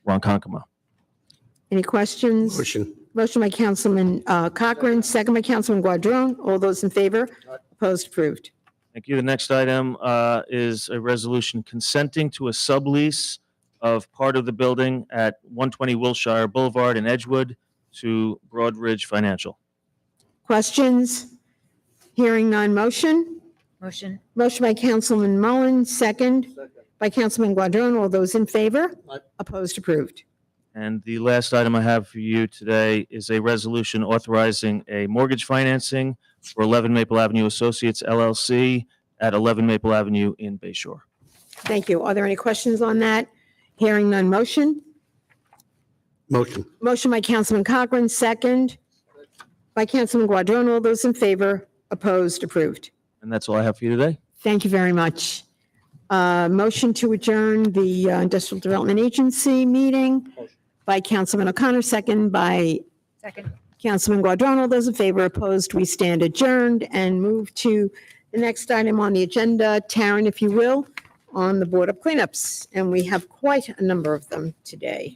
Ronkonkoma. Any questions? Motion. Motion by Councilman Cochran, second by Councilman Guadron. All those in favor? Opposed? Approved. Thank you. The next item is a resolution consenting to a sublease of part of the building at 120 Wilshire Boulevard in Edgewood to Broadridge Financial. Questions? Hearing none. Motion? Motion. Motion by Councilman Mullen, second by Councilman Guadron. All those in favor? Opposed? Approved. And the last item I have for you today is a resolution authorizing a mortgage financing for 11 Maple Avenue Associates LLC at 11 Maple Avenue in Bay Shore. Thank you. Are there any questions on that? Hearing none. Motion? Motion. Motion by Councilman Cochran, second by Councilman Guadron. All those in favor? Opposed? Approved. And that's all I have for you today. Thank you very much. Motion to adjourn the Industrial Development Agency meeting by Councilman O'Connor, second by Second. Councilman Guadron. All those in favor? Opposed? We stand adjourned and move to the next item on the agenda. Taryn, if you will, on the Board of Cleanups. And we have quite a number of them today.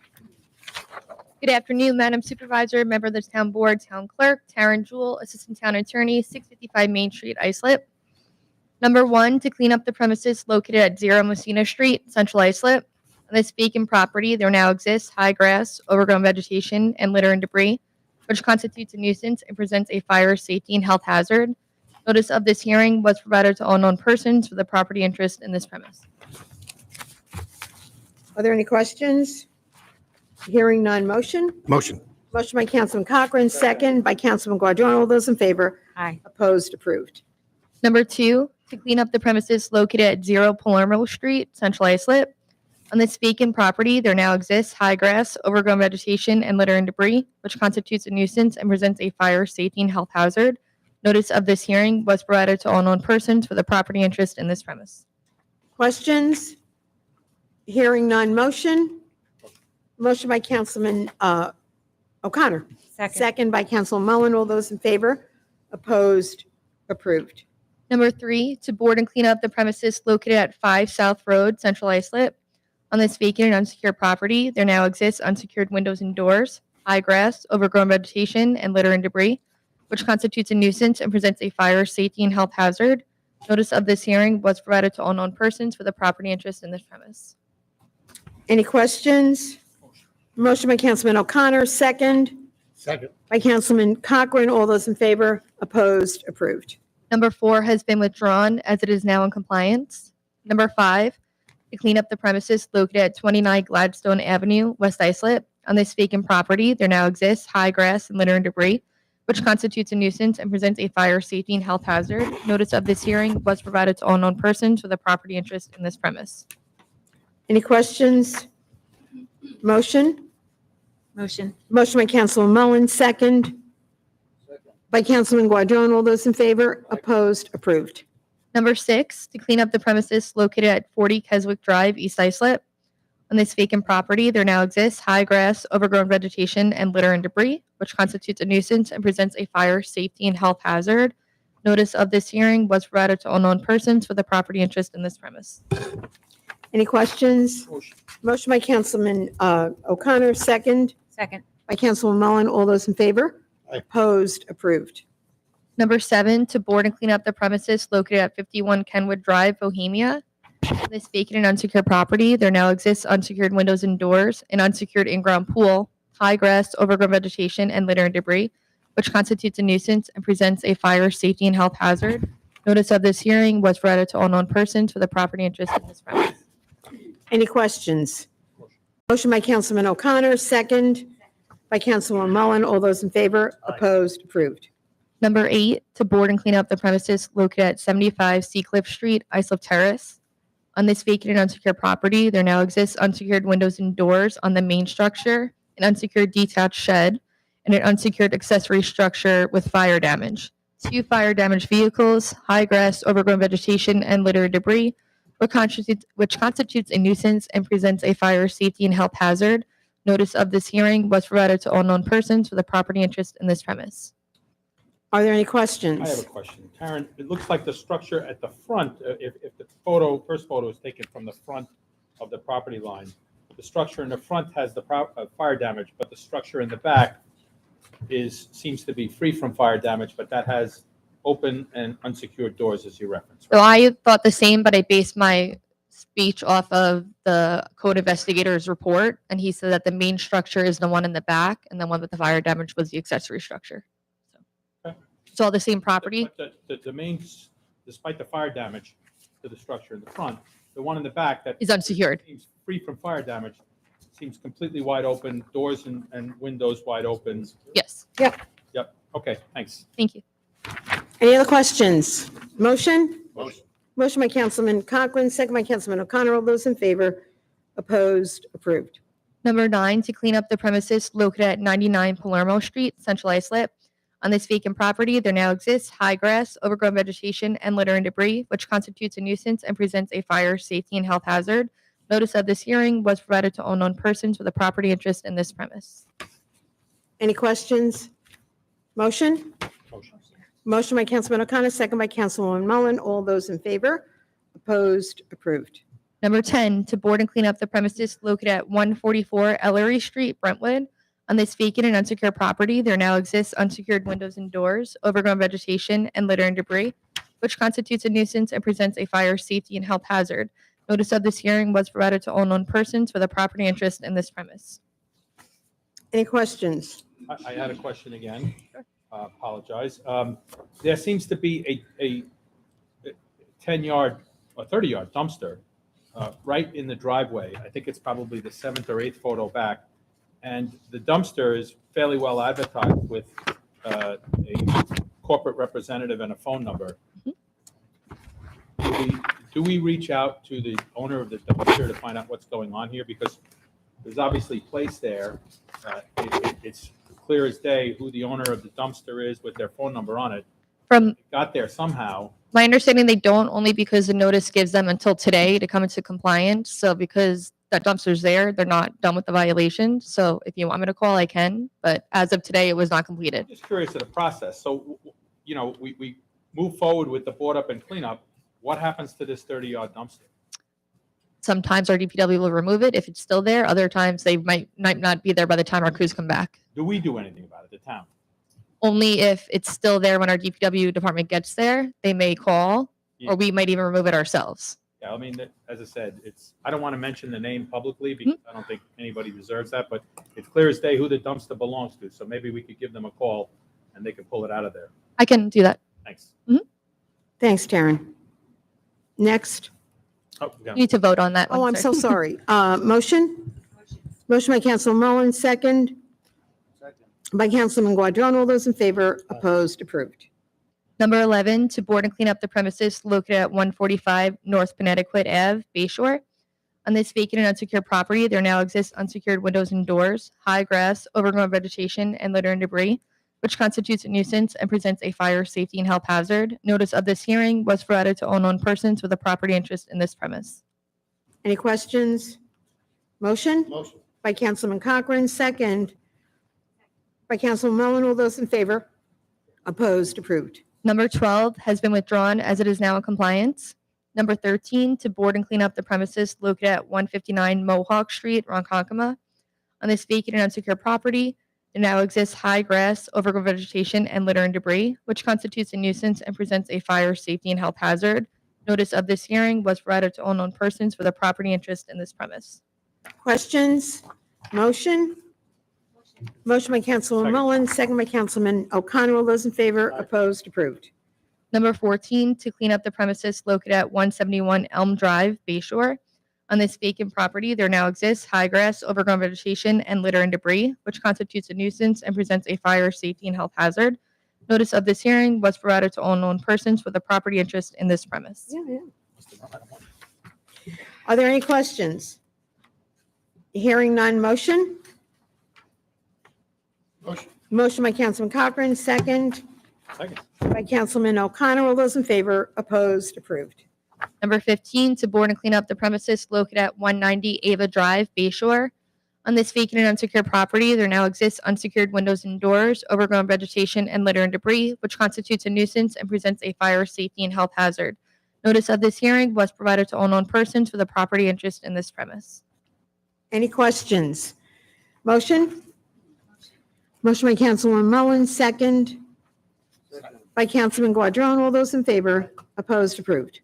Good afternoon, Madam Supervisor, member of the Town Board, Town Clerk, Taryn Jewell, Assistant Town Attorney, 655 Main Street, Islip. Number 1, to clean up the premises located at 0 Messina Street, Central Islip. On this vacant property, there now exists high grass, overgrown vegetation, and litter and debris, which constitutes a nuisance and presents a fire, safety, and health hazard. Notice of this hearing was provided to all known persons for the property interest in this premise. Are there any questions? Hearing none. Motion? Motion. Motion by Councilman Cochran, second by Councilman Guadron. All those in favor? Aye. Opposed? Approved. Number 2, to clean up the premises located at 0 Palermo Street, Central Islip. On this vacant property, there now exists high grass, overgrown vegetation, and litter and debris, which constitutes a nuisance and presents a fire, safety, and health hazard. Notice of this hearing was provided to all known persons for the property interest in this premise. Questions? Hearing none. Motion? Motion by Councilman O'Connor. Second by Councilman Mullen. All those in favor? Opposed? Approved. Number 3, to board and clean up the premises located at 5 South Road, Central Islip. On this vacant and unsecured property, there now exists unsecured windows and doors, high grass, overgrown vegetation, and litter and debris, which constitutes a nuisance and presents a fire, safety, and health hazard. Notice of this hearing was provided to all known persons for the property interest in this premise. Any questions? Motion by Councilman O'Connor, second Second. by Councilman Cochran. All those in favor? Opposed? Approved. Number 4 has been withdrawn as it is now in compliance. Number 5, to clean up the premises located at 29 Gladstone Avenue, West Islip. On this vacant property, there now exists high grass and litter and debris, which constitutes a nuisance and presents a fire, safety, and health hazard. Notice of this hearing was provided to all known persons for the property interest in this premise. Any questions? Motion? Motion. Motion by Councilman Mullen, second by Councilman Guadron. All those in favor? Opposed? Approved. Number 6, to clean up the premises located at 40 Keswick Drive, East Islip. On this vacant property, there now exists high grass, overgrown vegetation, and litter and debris, which constitutes a nuisance and presents a fire, safety, and health hazard. Notice of this hearing was provided to all known persons for the property interest in this premise. Any questions? Motion by Councilman O'Connor, second Second. by Councilman Mullen. All those in favor? Aye. Opposed? Approved. Number 7, to board and clean up the premises located at 51 Kenwood Drive, Bohemia. On this vacant and unsecured property, there now exists unsecured windows and doors, an unsecured in-ground pool, high grass, overgrown vegetation, and litter and debris, which constitutes a nuisance and presents a fire, safety, and health hazard. Notice of this hearing was provided to all known persons for the property interest in this premise. Any questions? Motion by Councilman O'Connor, second by Councilwoman Mullen. All those in favor? Opposed? Approved. Number 8, to board and clean up the premises located at 75 Seacliff Street, Islip Terrace. On this vacant and unsecured property, there now exists unsecured windows and doors on the main structure, an unsecured detached shed, and an unsecured accessory structure with fire damage. 2 fire damaged vehicles, high grass, overgrown vegetation, and litter and debris, which constitutes a nuisance and presents a fire, safety, and health hazard. Notice of this hearing was provided to all known persons for the property interest in this premise. Are there any I have a questions? question. Karen, it looks like the structure at the front, if the first photo is taken from the front of the property line, the structure in the front has the fire damage, but the structure in the back seems to be free from fire damage, but that has open and unsecured doors as you referenced. So Right? I thought the same, but I based my speech off of the code investigator's report, and he said that the main structure is the one in the back, and the one with the fire damage was the accessory structure. Okay. It's all the same property. But the main, despite the fire damage to the structure in the front, the one in the back that Is unsecured. seems free from fire damage seems completely wide open, doors and windows wide open. Yes. Yep. Yep, okay, thanks. Thank you. Any other questions? Motion? Motion. Motion by Councilman Conklin, second by Councilman O'Connor. All those in favor? Opposed? Approved. Number 9, to clean up the premises located at 99 Palermo Street, Central Islip. On this vacant property, there now exists high grass, overgrown vegetation, and litter and debris, which constitutes a nuisance and presents a fire, safety, and health hazard. Notice of this hearing was provided to all known persons with a property interest in this premise. Any questions? Motion? Motion. Motion by Councilman O'Connor, second by Councilwoman Mullen. All those in favor? Opposed? Approved. Number 10, to board and clean up the premises located at 144 Ellery Street, Brentwood. On this vacant and unsecured property, there now exists unsecured windows and doors, overgrown vegetation, and litter and debris, which constitutes a nuisance and presents a fire, safety, and health hazard. Notice of this hearing was provided to all known persons for the property interest in this premise. Any questions? I had a question again. Apologize. There seems to be a 10-yard or 30-yard dumpster right in the driveway. I think it's probably the 7th or 8th photo back. And the dumpster is fairly well advertised with a corporate representative and a phone number. Do we reach out to the owner of the dumpster to find out what's going on here? Because there's obviously place there. It's clear as day who the owner of the dumpster is with their phone number on it. From It got there somehow. my understanding, they don't, only because the notice gives them until today to come into compliance. So because that dumpster's there, they're not done with the violation. So if you want me to call, I can. But as of today, it was not completed. Just curious of the process. So, we move forward with the board up and cleanup. What happens to this 30-yard dumpster? Sometimes our DPW will remove it if it's still there. Other times they might not be there by the time our crews come back. Do we do anything about it, the town? Only if it's still there when our DPW department gets there, they may call, or we might even remove it ourselves. Yeah, I mean, as I said, I don't want to mention the name publicly because I don't think anybody deserves that, but it's clear as day who the dumpster belongs to. So maybe we could give them a call and they could pull it out of there. I can do that. Thanks. Thanks, Karen. Next. Oh, yeah. You need to vote on that one. Oh, I'm so sorry. Motion? Motion by Councilman Mullen, second by Councilman Guadron. All those in favor? Opposed? Approved. Number 11, to board and clean up the premises located at 145 North Connecticut Ave, Bayshore. On this vacant and unsecured property, there now exists unsecured windows and doors, high grass, overgrown vegetation, and litter and debris, which constitutes a nuisance and presents a fire, safety, and health hazard. Notice of this hearing was provided to all known persons with a property interest in this premise. Any questions? Motion? Motion. By Councilman Cochran, second by Councilman Mullen. All those in favor? Opposed? Approved. Number 12 has been withdrawn as it is now in compliance. Number 13, to board and clean up the premises located at 159 Mohawk Street, Ronkonkoma. On this vacant and unsecured property, there now exists high grass, overgrown vegetation, and litter and debris, which constitutes a nuisance and presents a fire, safety, and health hazard. Notice of this hearing was provided to all known persons with a property interest in this premise. Questions? Motion? Motion by Councilwoman Second. Mullen, second by Councilman O'Connor. All those in favor? Opposed? Approved. Number 14, to clean up the premises located at 171 Elm Drive, Bayshore. On this vacant property, there now exists high grass, overgrown vegetation, and litter and debris, which constitutes a nuisance and presents a fire, safety, and health hazard. Notice of this hearing was provided to all known persons with a property interest in this premise. Are there any questions? Hearing none, motion? Motion. Motion by Councilman Cochran, second Second. by Councilman O'Connor. All those in favor? Opposed? Approved. Number 15, to board and clean up the premises located at 190 Ava Drive, Bayshore. On this vacant and unsecured property, there now exists unsecured windows and doors, overgrown vegetation, and litter and debris, which constitutes a nuisance and presents a fire, safety, and health hazard. Notice of this hearing was provided to all known persons with a property interest in this premise. Any questions? Motion? Motion by Councilwoman Mullen, second by Councilman Guadron. All those in favor? Opposed? Approved.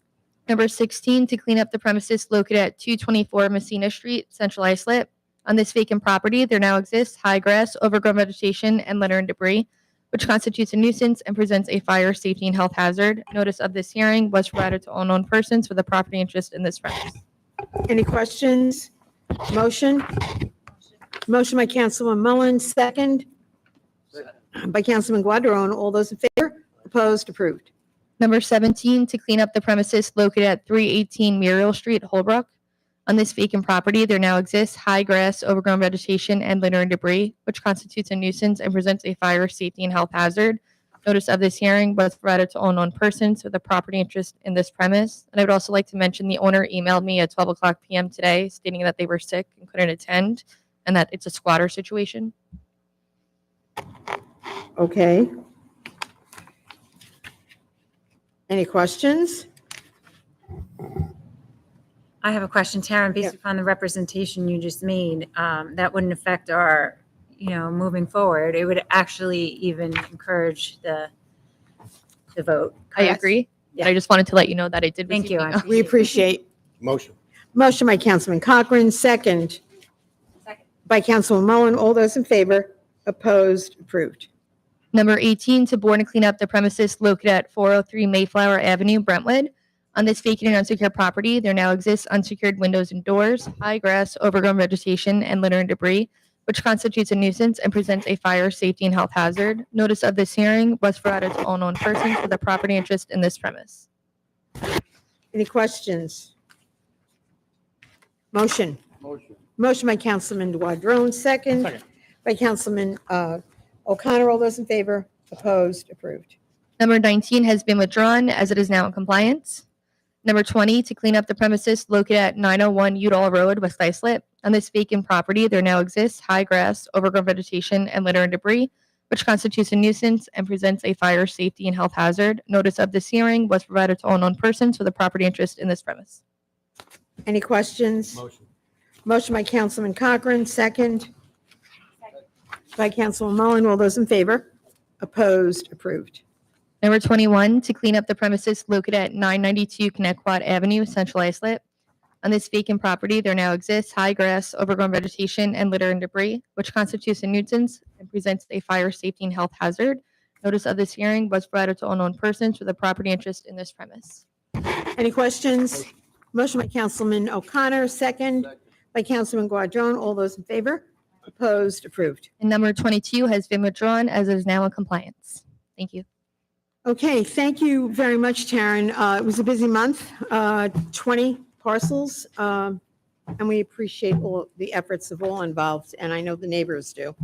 Number 16, to clean up the premises located at 224 Messina Street, Central Islip. On this vacant property, there now exists high grass, overgrown vegetation, and litter and debris, which constitutes a nuisance and presents a fire, safety, and health hazard. Notice of this hearing was provided to all known persons with a property interest in this premise. Any questions? Motion? Motion by Councilwoman Mullen, second by Councilman Guadron. All those in favor? Opposed? Approved. Number 17, to clean up the premises located at 318 Muriel Street, Holbrook. On this vacant property, there now exists high grass, overgrown vegetation, and litter and debris, which constitutes a nuisance and presents a fire, safety, and health hazard. Notice of this hearing was provided to all known persons with a property interest in this premise. And I would also like to mention the owner emailed me at 12 p.m. today stating that they were sick and couldn't attend and that it's a squatter situation. Okay. Any questions? I have a question, Taryn, based upon the representation you just made, that wouldn't affect our, moving forward. It would actually even encourage the vote. I correct? agree. Yeah. I just wanted to let you know that I did. Thank receive you. an I email. We appreciate. Motion. Motion by Councilman Cochran, second by Councilwoman Mullen. All those in favor? Opposed? Approved. Number 18, to board and clean up the premises located at 403 Mayflower Avenue, Brentwood. On this vacant and unsecured property, there now exists unsecured windows and doors, high grass, overgrown vegetation, and litter and debris, which constitutes a nuisance and presents a fire, safety, and health hazard. Notice of this hearing was provided to all known persons with a property interest in this premise. Any questions? Motion. Motion by Councilman Guadron, second Second. by Councilman O'Connor. All those in favor? Opposed? Approved. Number 19 has been withdrawn as it is now in compliance. Number 20, to clean up the premises located at 901 Udall Road, West Islip. On this vacant property, there now exists high grass, overgrown vegetation, and litter and debris, which constitutes a nuisance and presents a fire, safety, and health hazard. Notice of this hearing was provided to all known persons with a property interest in this premise. Any questions? Motion. Motion by Councilman Cochran, second by Councilman Mullen. All those in favor? Opposed? Approved. Number 21, to clean up the premises located at 992 Connecticut Avenue, Central Islip. On this vacant property, there now exists high grass, overgrown vegetation, and litter and debris, which constitutes a nuisance and presents a fire, safety, and health hazard. Notice of this hearing was provided to all known persons with a property interest in this premise. Any questions? Motion by Councilman O'Connor, second by Councilman Guadron. All those in favor? Opposed? Approved. And number 22 has been withdrawn as it is now in compliance. Thank you. Okay, thank you very much, Taryn. It was a busy month, 20 parcels, and we appreciate all the efforts of all involved, and I know the neighbors do.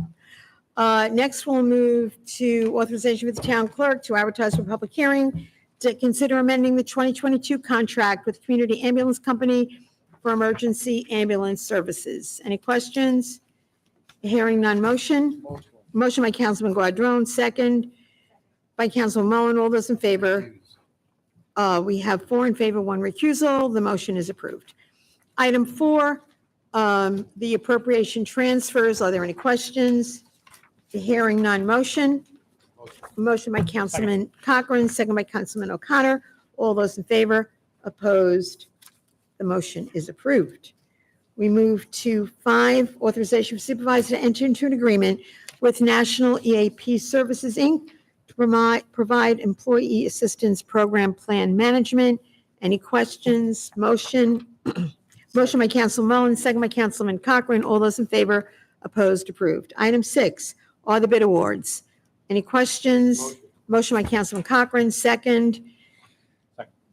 Next, we'll move to authorization with the town clerk to advertise for public hearing to consider amending the 2022 contract with Community Ambulance Company for emergency ambulance services. Any questions? Hearing none, motion? Motion by Councilman Guadron, second by Councilman Mullen. All those in favor? We have 4 in favor, 1 recusal. The motion is approved. Item 4, the appropriation transfers. Are there any questions? Hearing none. Motion? Motion by Councilman Cochran, second by Councilman O'Connor. All those in favor? Opposed? The motion is approved. We move to 5, authorization for supervisor to enter into an agreement with National EAP Services, Inc. to provide employee assistance program plan management. Any questions? Motion? Motion by Councilman Mullin, second by Councilman Cochran. All those in favor? Opposed? Approved. Item 6 are the bid awards. Any questions? Motion by Councilman Cochran, second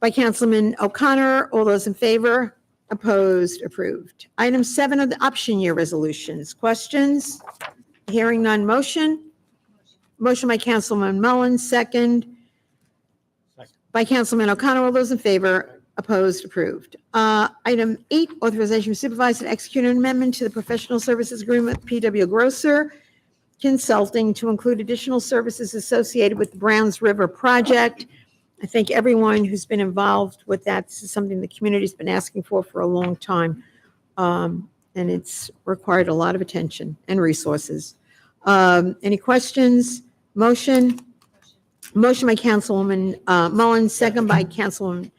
by Councilman O'Connor. All those in favor? Opposed? Approved. Item 7 are the option year resolutions. Questions? Hearing none. Motion? Motion by Councilman Mullin, second by Councilman O'Connor. All those in favor? Opposed? Approved. Item 8, authorization for supervisor to execute an amendment to the professional services agreement with PW Grosser Consulting to include additional services associated with the Browns River project. I think everyone who's been involved with that, this is something the community's been asking for a long time. And it's required a lot of attention and resources. Any questions? Motion? Motion by Councilwoman Mullin, second by Councilman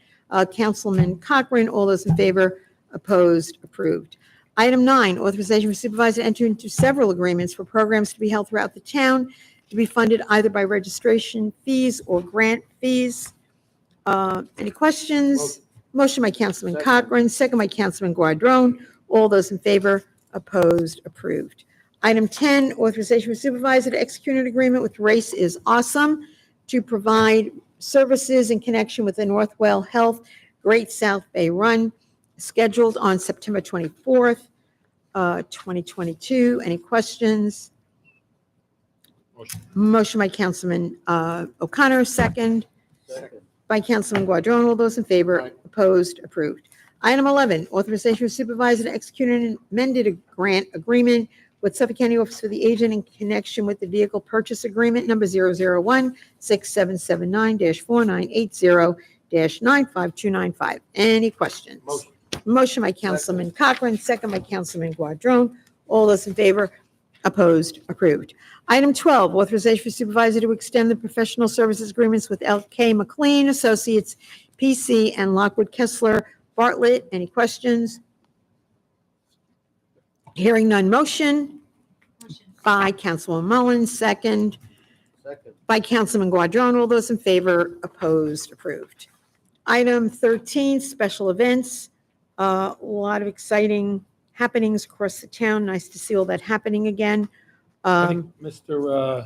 Cochran. All those in favor? Opposed? Approved. Item 9, authorization for supervisor to enter into several agreements for programs to be held throughout the town to be funded either by registration fees or grant fees. Any questions? Motion by Councilman Cochran, second by Councilman Guadrone. All those in favor? Opposed? Approved. Item 10, authorization for supervisor to execute an agreement with Race is Awesome to provide services in connection with the Northwell Health Great South Bay Run, scheduled on September 24th, 2022. Any questions? Motion by Councilman O'Connor, second by Councilman Guadrone. All those in favor? Opposed? Approved. Item 11, authorization for supervisor to execute an amended grant agreement with Suffolk County Office for the Agent in connection with the vehicle purchase agreement number 001-6779-4980-95295. Any questions? Motion by Councilman Cochran, second by Councilman Guadrone. All those in favor? Opposed? Approved. Item 12, authorization for supervisor to extend the professional services agreements with L.K. McLean Associates, PC, and Lockwood Kessler Bartlett. Any questions? Hearing none. Motion by Councilwoman Mullin, second by Councilman Guadrone. All those in favor? Opposed? Approved. Item 13, special events. A lot of exciting happenings across the town. Nice to see all that happening again. I think Mr.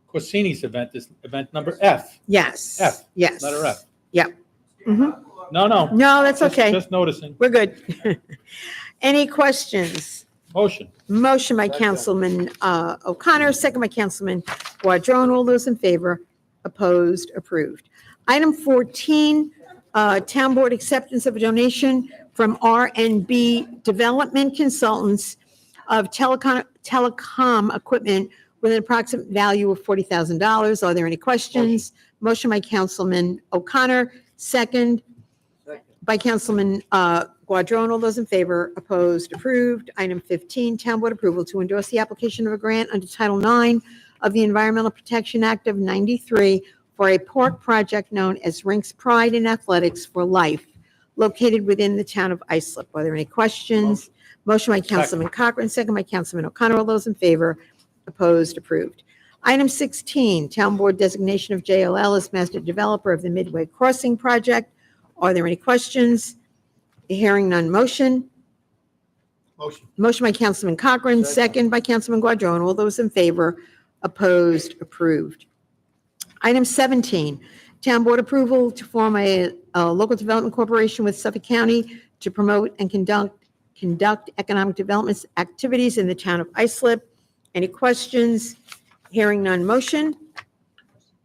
Corsini's event is event number F. Yes. F. Yes. Letter F. Yep. Mhm. No, no. No, that's okay. Just noticing. We're good. Any questions? Motion. Motion by Councilman O'Connor, second by Councilman Guadrone. All those in favor? Opposed? Approved. Item 14, Town Board acceptance of a donation from RNB Development Consultants of telecom equipment with an approximate value of $40,000. Are there any questions? Motion by Councilman O'Connor, second by Councilman Guadrone. All those in favor? Opposed? Approved. Item 15, Town Board approval to endorse the application of a grant under Title IX of the Environmental Protection Act of '93 for a park project known as Rinks Pride in Athletics for Life, located within the town of Islip. Are there any questions? Motion by Councilman Cochran, second by Councilman O'Connor. All those in favor? Opposed? Approved. Item 16, Town Board designation of JLL as master developer of the Midway Crossing project. Are there any questions? Hearing none. Motion? Motion by Councilman Cochran, second by Councilman Guadrone. All those in favor? Opposed? Approved. Item 17, Town Board approval to form a local development corporation with Suffolk County to promote and conduct economic development activities in the town of Islip. Any questions? Hearing none. Motion?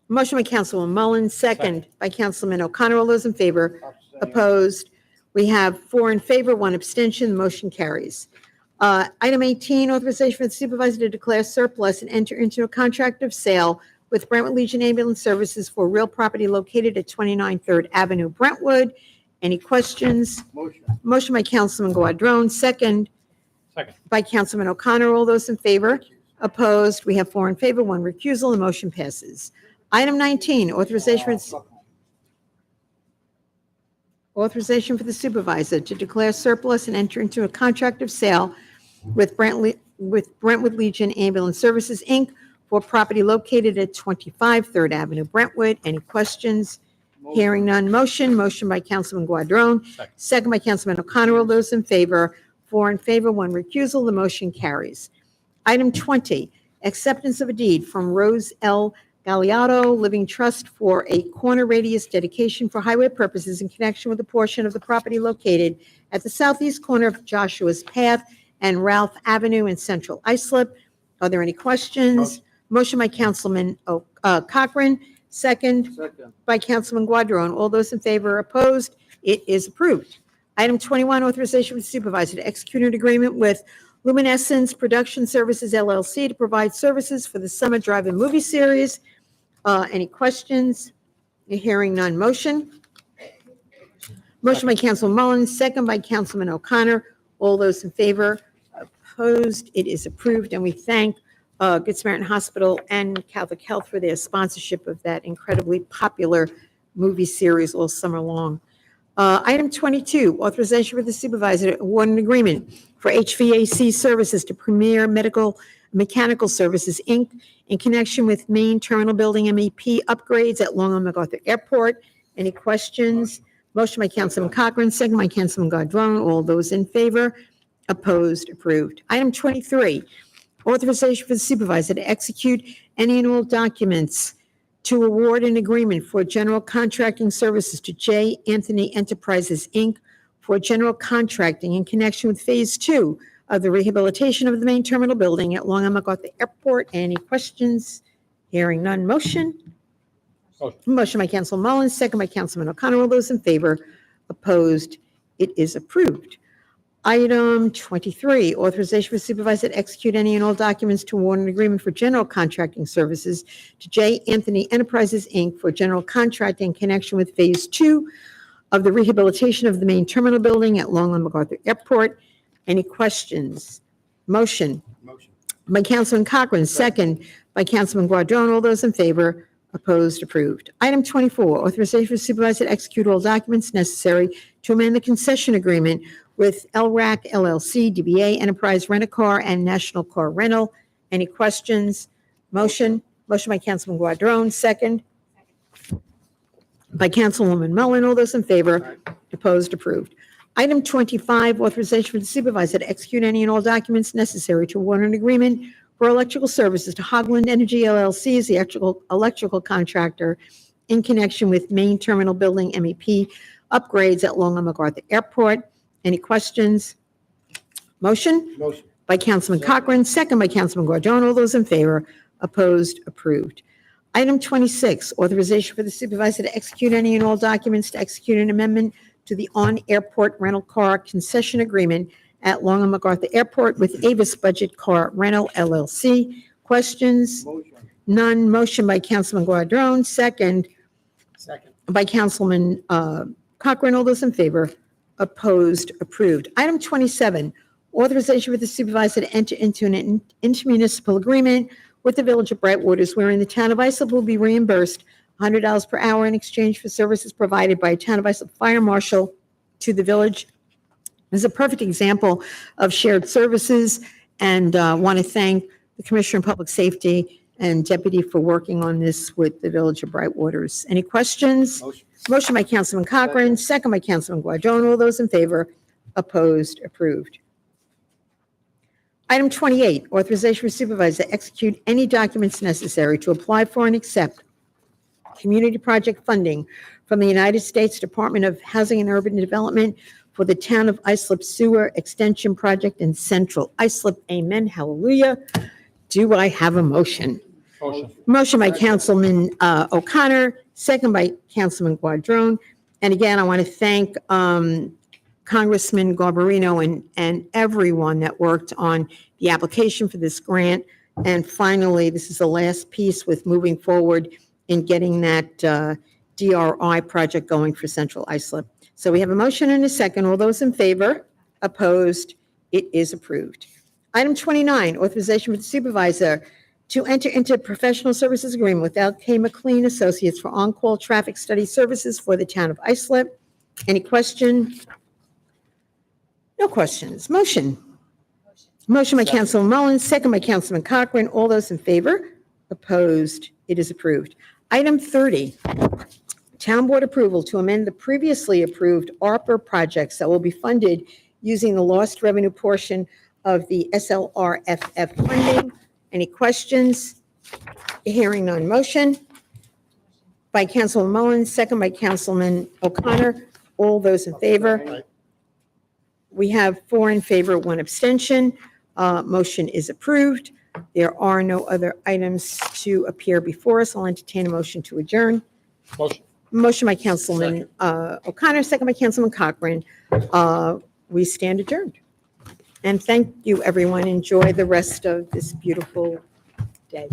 Motion by Councilwoman Mullin, second by Councilman O'Connor. All those in favor? Opposed? We have 4 in favor, 1 abstention. The motion carries. Item 18, authorization for the supervisor to declare surplus and enter into a contract of sale with Brentwood Legion Ambulance Services for real property located at 29 3rd Avenue, Brentwood. Any questions? Motion by Councilman Guadrone, second by Councilman O'Connor. All those in favor? Opposed? We have 4 in favor, 1 recusal. The motion passes. Item 19, authorization for the supervisor to declare surplus and enter into a contract of sale with Brentwood Legion Ambulance Services, Inc. for property located at 25 3rd Avenue, Brentwood. Any questions? Hearing none. Motion by Councilman Guadrone, second by Councilman O'Connor. All those in favor, 4 in favor, 1 recusal. The motion carries. Item 20, acceptance of a deed from Rose L. Galliardo Living Trust for a corner radius dedication for highway purposes in connection with a portion of the property located at the southeast corner of Joshua's Path and Ralph Avenue in Central Islip. Are there any questions? Motion by Councilman Cochran, second by Councilman Guadrone. All those in favor, opposed? It is approved. Item 21, authorization for the supervisor to execute an agreement with Luminescence Production Services LLC to provide services for the Summer Drive-In movie series. Any questions? Hearing none. Motion by Councilman Mullins, second by Councilman O'Connor. All those in favor, opposed? It is approved, and we thank Good Samaritan Hospital and Catholic Health for their sponsorship of that incredibly popular movie series all summer long. Item 22, authorization for the supervisor to award an agreement for HVAC services to Premier Mechanical Services, Inc. in connection with main terminal building MEP upgrades at Long Island MacArthur Airport. Any questions? Motion by Councilman Cochran, second by Councilman Guadrone. All those in favor, opposed, approved. Item 23, authorization for the supervisor to execute any and all documents to award an agreement for general contracting services to J. Anthony Enterprises, Inc. for general contracting in connection with Phase 2 of the rehabilitation of the main terminal building at Long Island MacArthur Airport. Any questions? Hearing none. Motion by Councilman Mullins, second by Councilman O'Connor. All those in favor, opposed? It is approved. Item 23, authorization for supervisor to execute any and all documents to award an agreement for general contracting services to J. Anthony Enterprises, Inc. for general contracting in connection with Phase 2 of the rehabilitation of the main terminal building at Long Island MacArthur Airport. Any questions? Motion by Councilman Cochran, second by Councilman Guadrone. All those in favor, opposed, approved. Item 24, authorization for supervisor to execute all documents necessary to amend the concession agreement with LRAC LLC, DBA Enterprise Rent-A-Car and National Car Rental. Any questions? Motion by Councilman Guadrone, second by Councilwoman Mullen. All those in favor, opposed, approved. Item 25, authorization for the supervisor to execute any and all documents necessary to award an agreement for electrical services to Hogland Energy LLC as the electrical contractor in connection with main terminal building MEP upgrades at Long Island MacArthur Airport. Any questions? Motion by Councilman Cochran, second by Councilman Guadrone. All those in favor, opposed, approved. Item 26, authorization for the supervisor to execute any and all documents to execute an amendment to the on-airport rental car concession agreement at Long Island MacArthur Airport with Avis Budget Car Rental LLC. Questions? None. Motion by Councilman Guadrone, second by Councilman Cochran. All those in favor, opposed, approved. Item 27, authorization for the supervisor to enter into an intermunicipal agreement with the Village of Brightwaters wherein the town of Islip will be reimbursed $100 per hour in exchange for services provided by a town of Islip fire marshal to the village. This is a perfect example of shared services, and want to thank the Commissioner of Public Safety and Deputy for working on this with the Village of Brightwaters. Any questions? Motion by Councilman Cochran, second by Councilman Guadrone. All those in favor, opposed, approved. Item 28, authorization for supervisor to execute any documents necessary to apply for and accept community project funding from the United States Department of Housing and Urban Development for the Town of Islip Sewer Extension Project in Central Islip. Amen. Hallelujah. Do I have a motion? Motion by Councilman O'Connor, second by Councilman Guadrone. And again, I want to thank Congressman Garbarino and everyone that worked on the application for this grant. And finally, this is the last piece with moving forward in getting that DRI project going for Central Islip. So we have a motion and a second. All those in favor, opposed, it is approved. Item 29, authorization for the supervisor to enter into a professional services agreement with L.K. McLean Associates for on-call traffic study services for the town of Islip. Any question? No questions. Motion. Motion by Councilman Mullins, second by Councilman Cochran. All those in favor? Opposed? It is approved. Item 30, town board approval to amend the previously approved ARPA projects that will be funded using the lost revenue portion of the SLRFF funding. Any questions? Hearing none. Motion by Councilman Mullins, second by Councilman O'Connor. All those in favor? We have 4 in favor, 1 abstention. Motion is approved. There are no other items to appear before us. I'll entertain a motion to adjourn. Motion. Motion by Councilman O'Connor, second by Councilman Cochran. We stand adjourned. And thank you, everyone. Enjoy the rest of this beautiful day.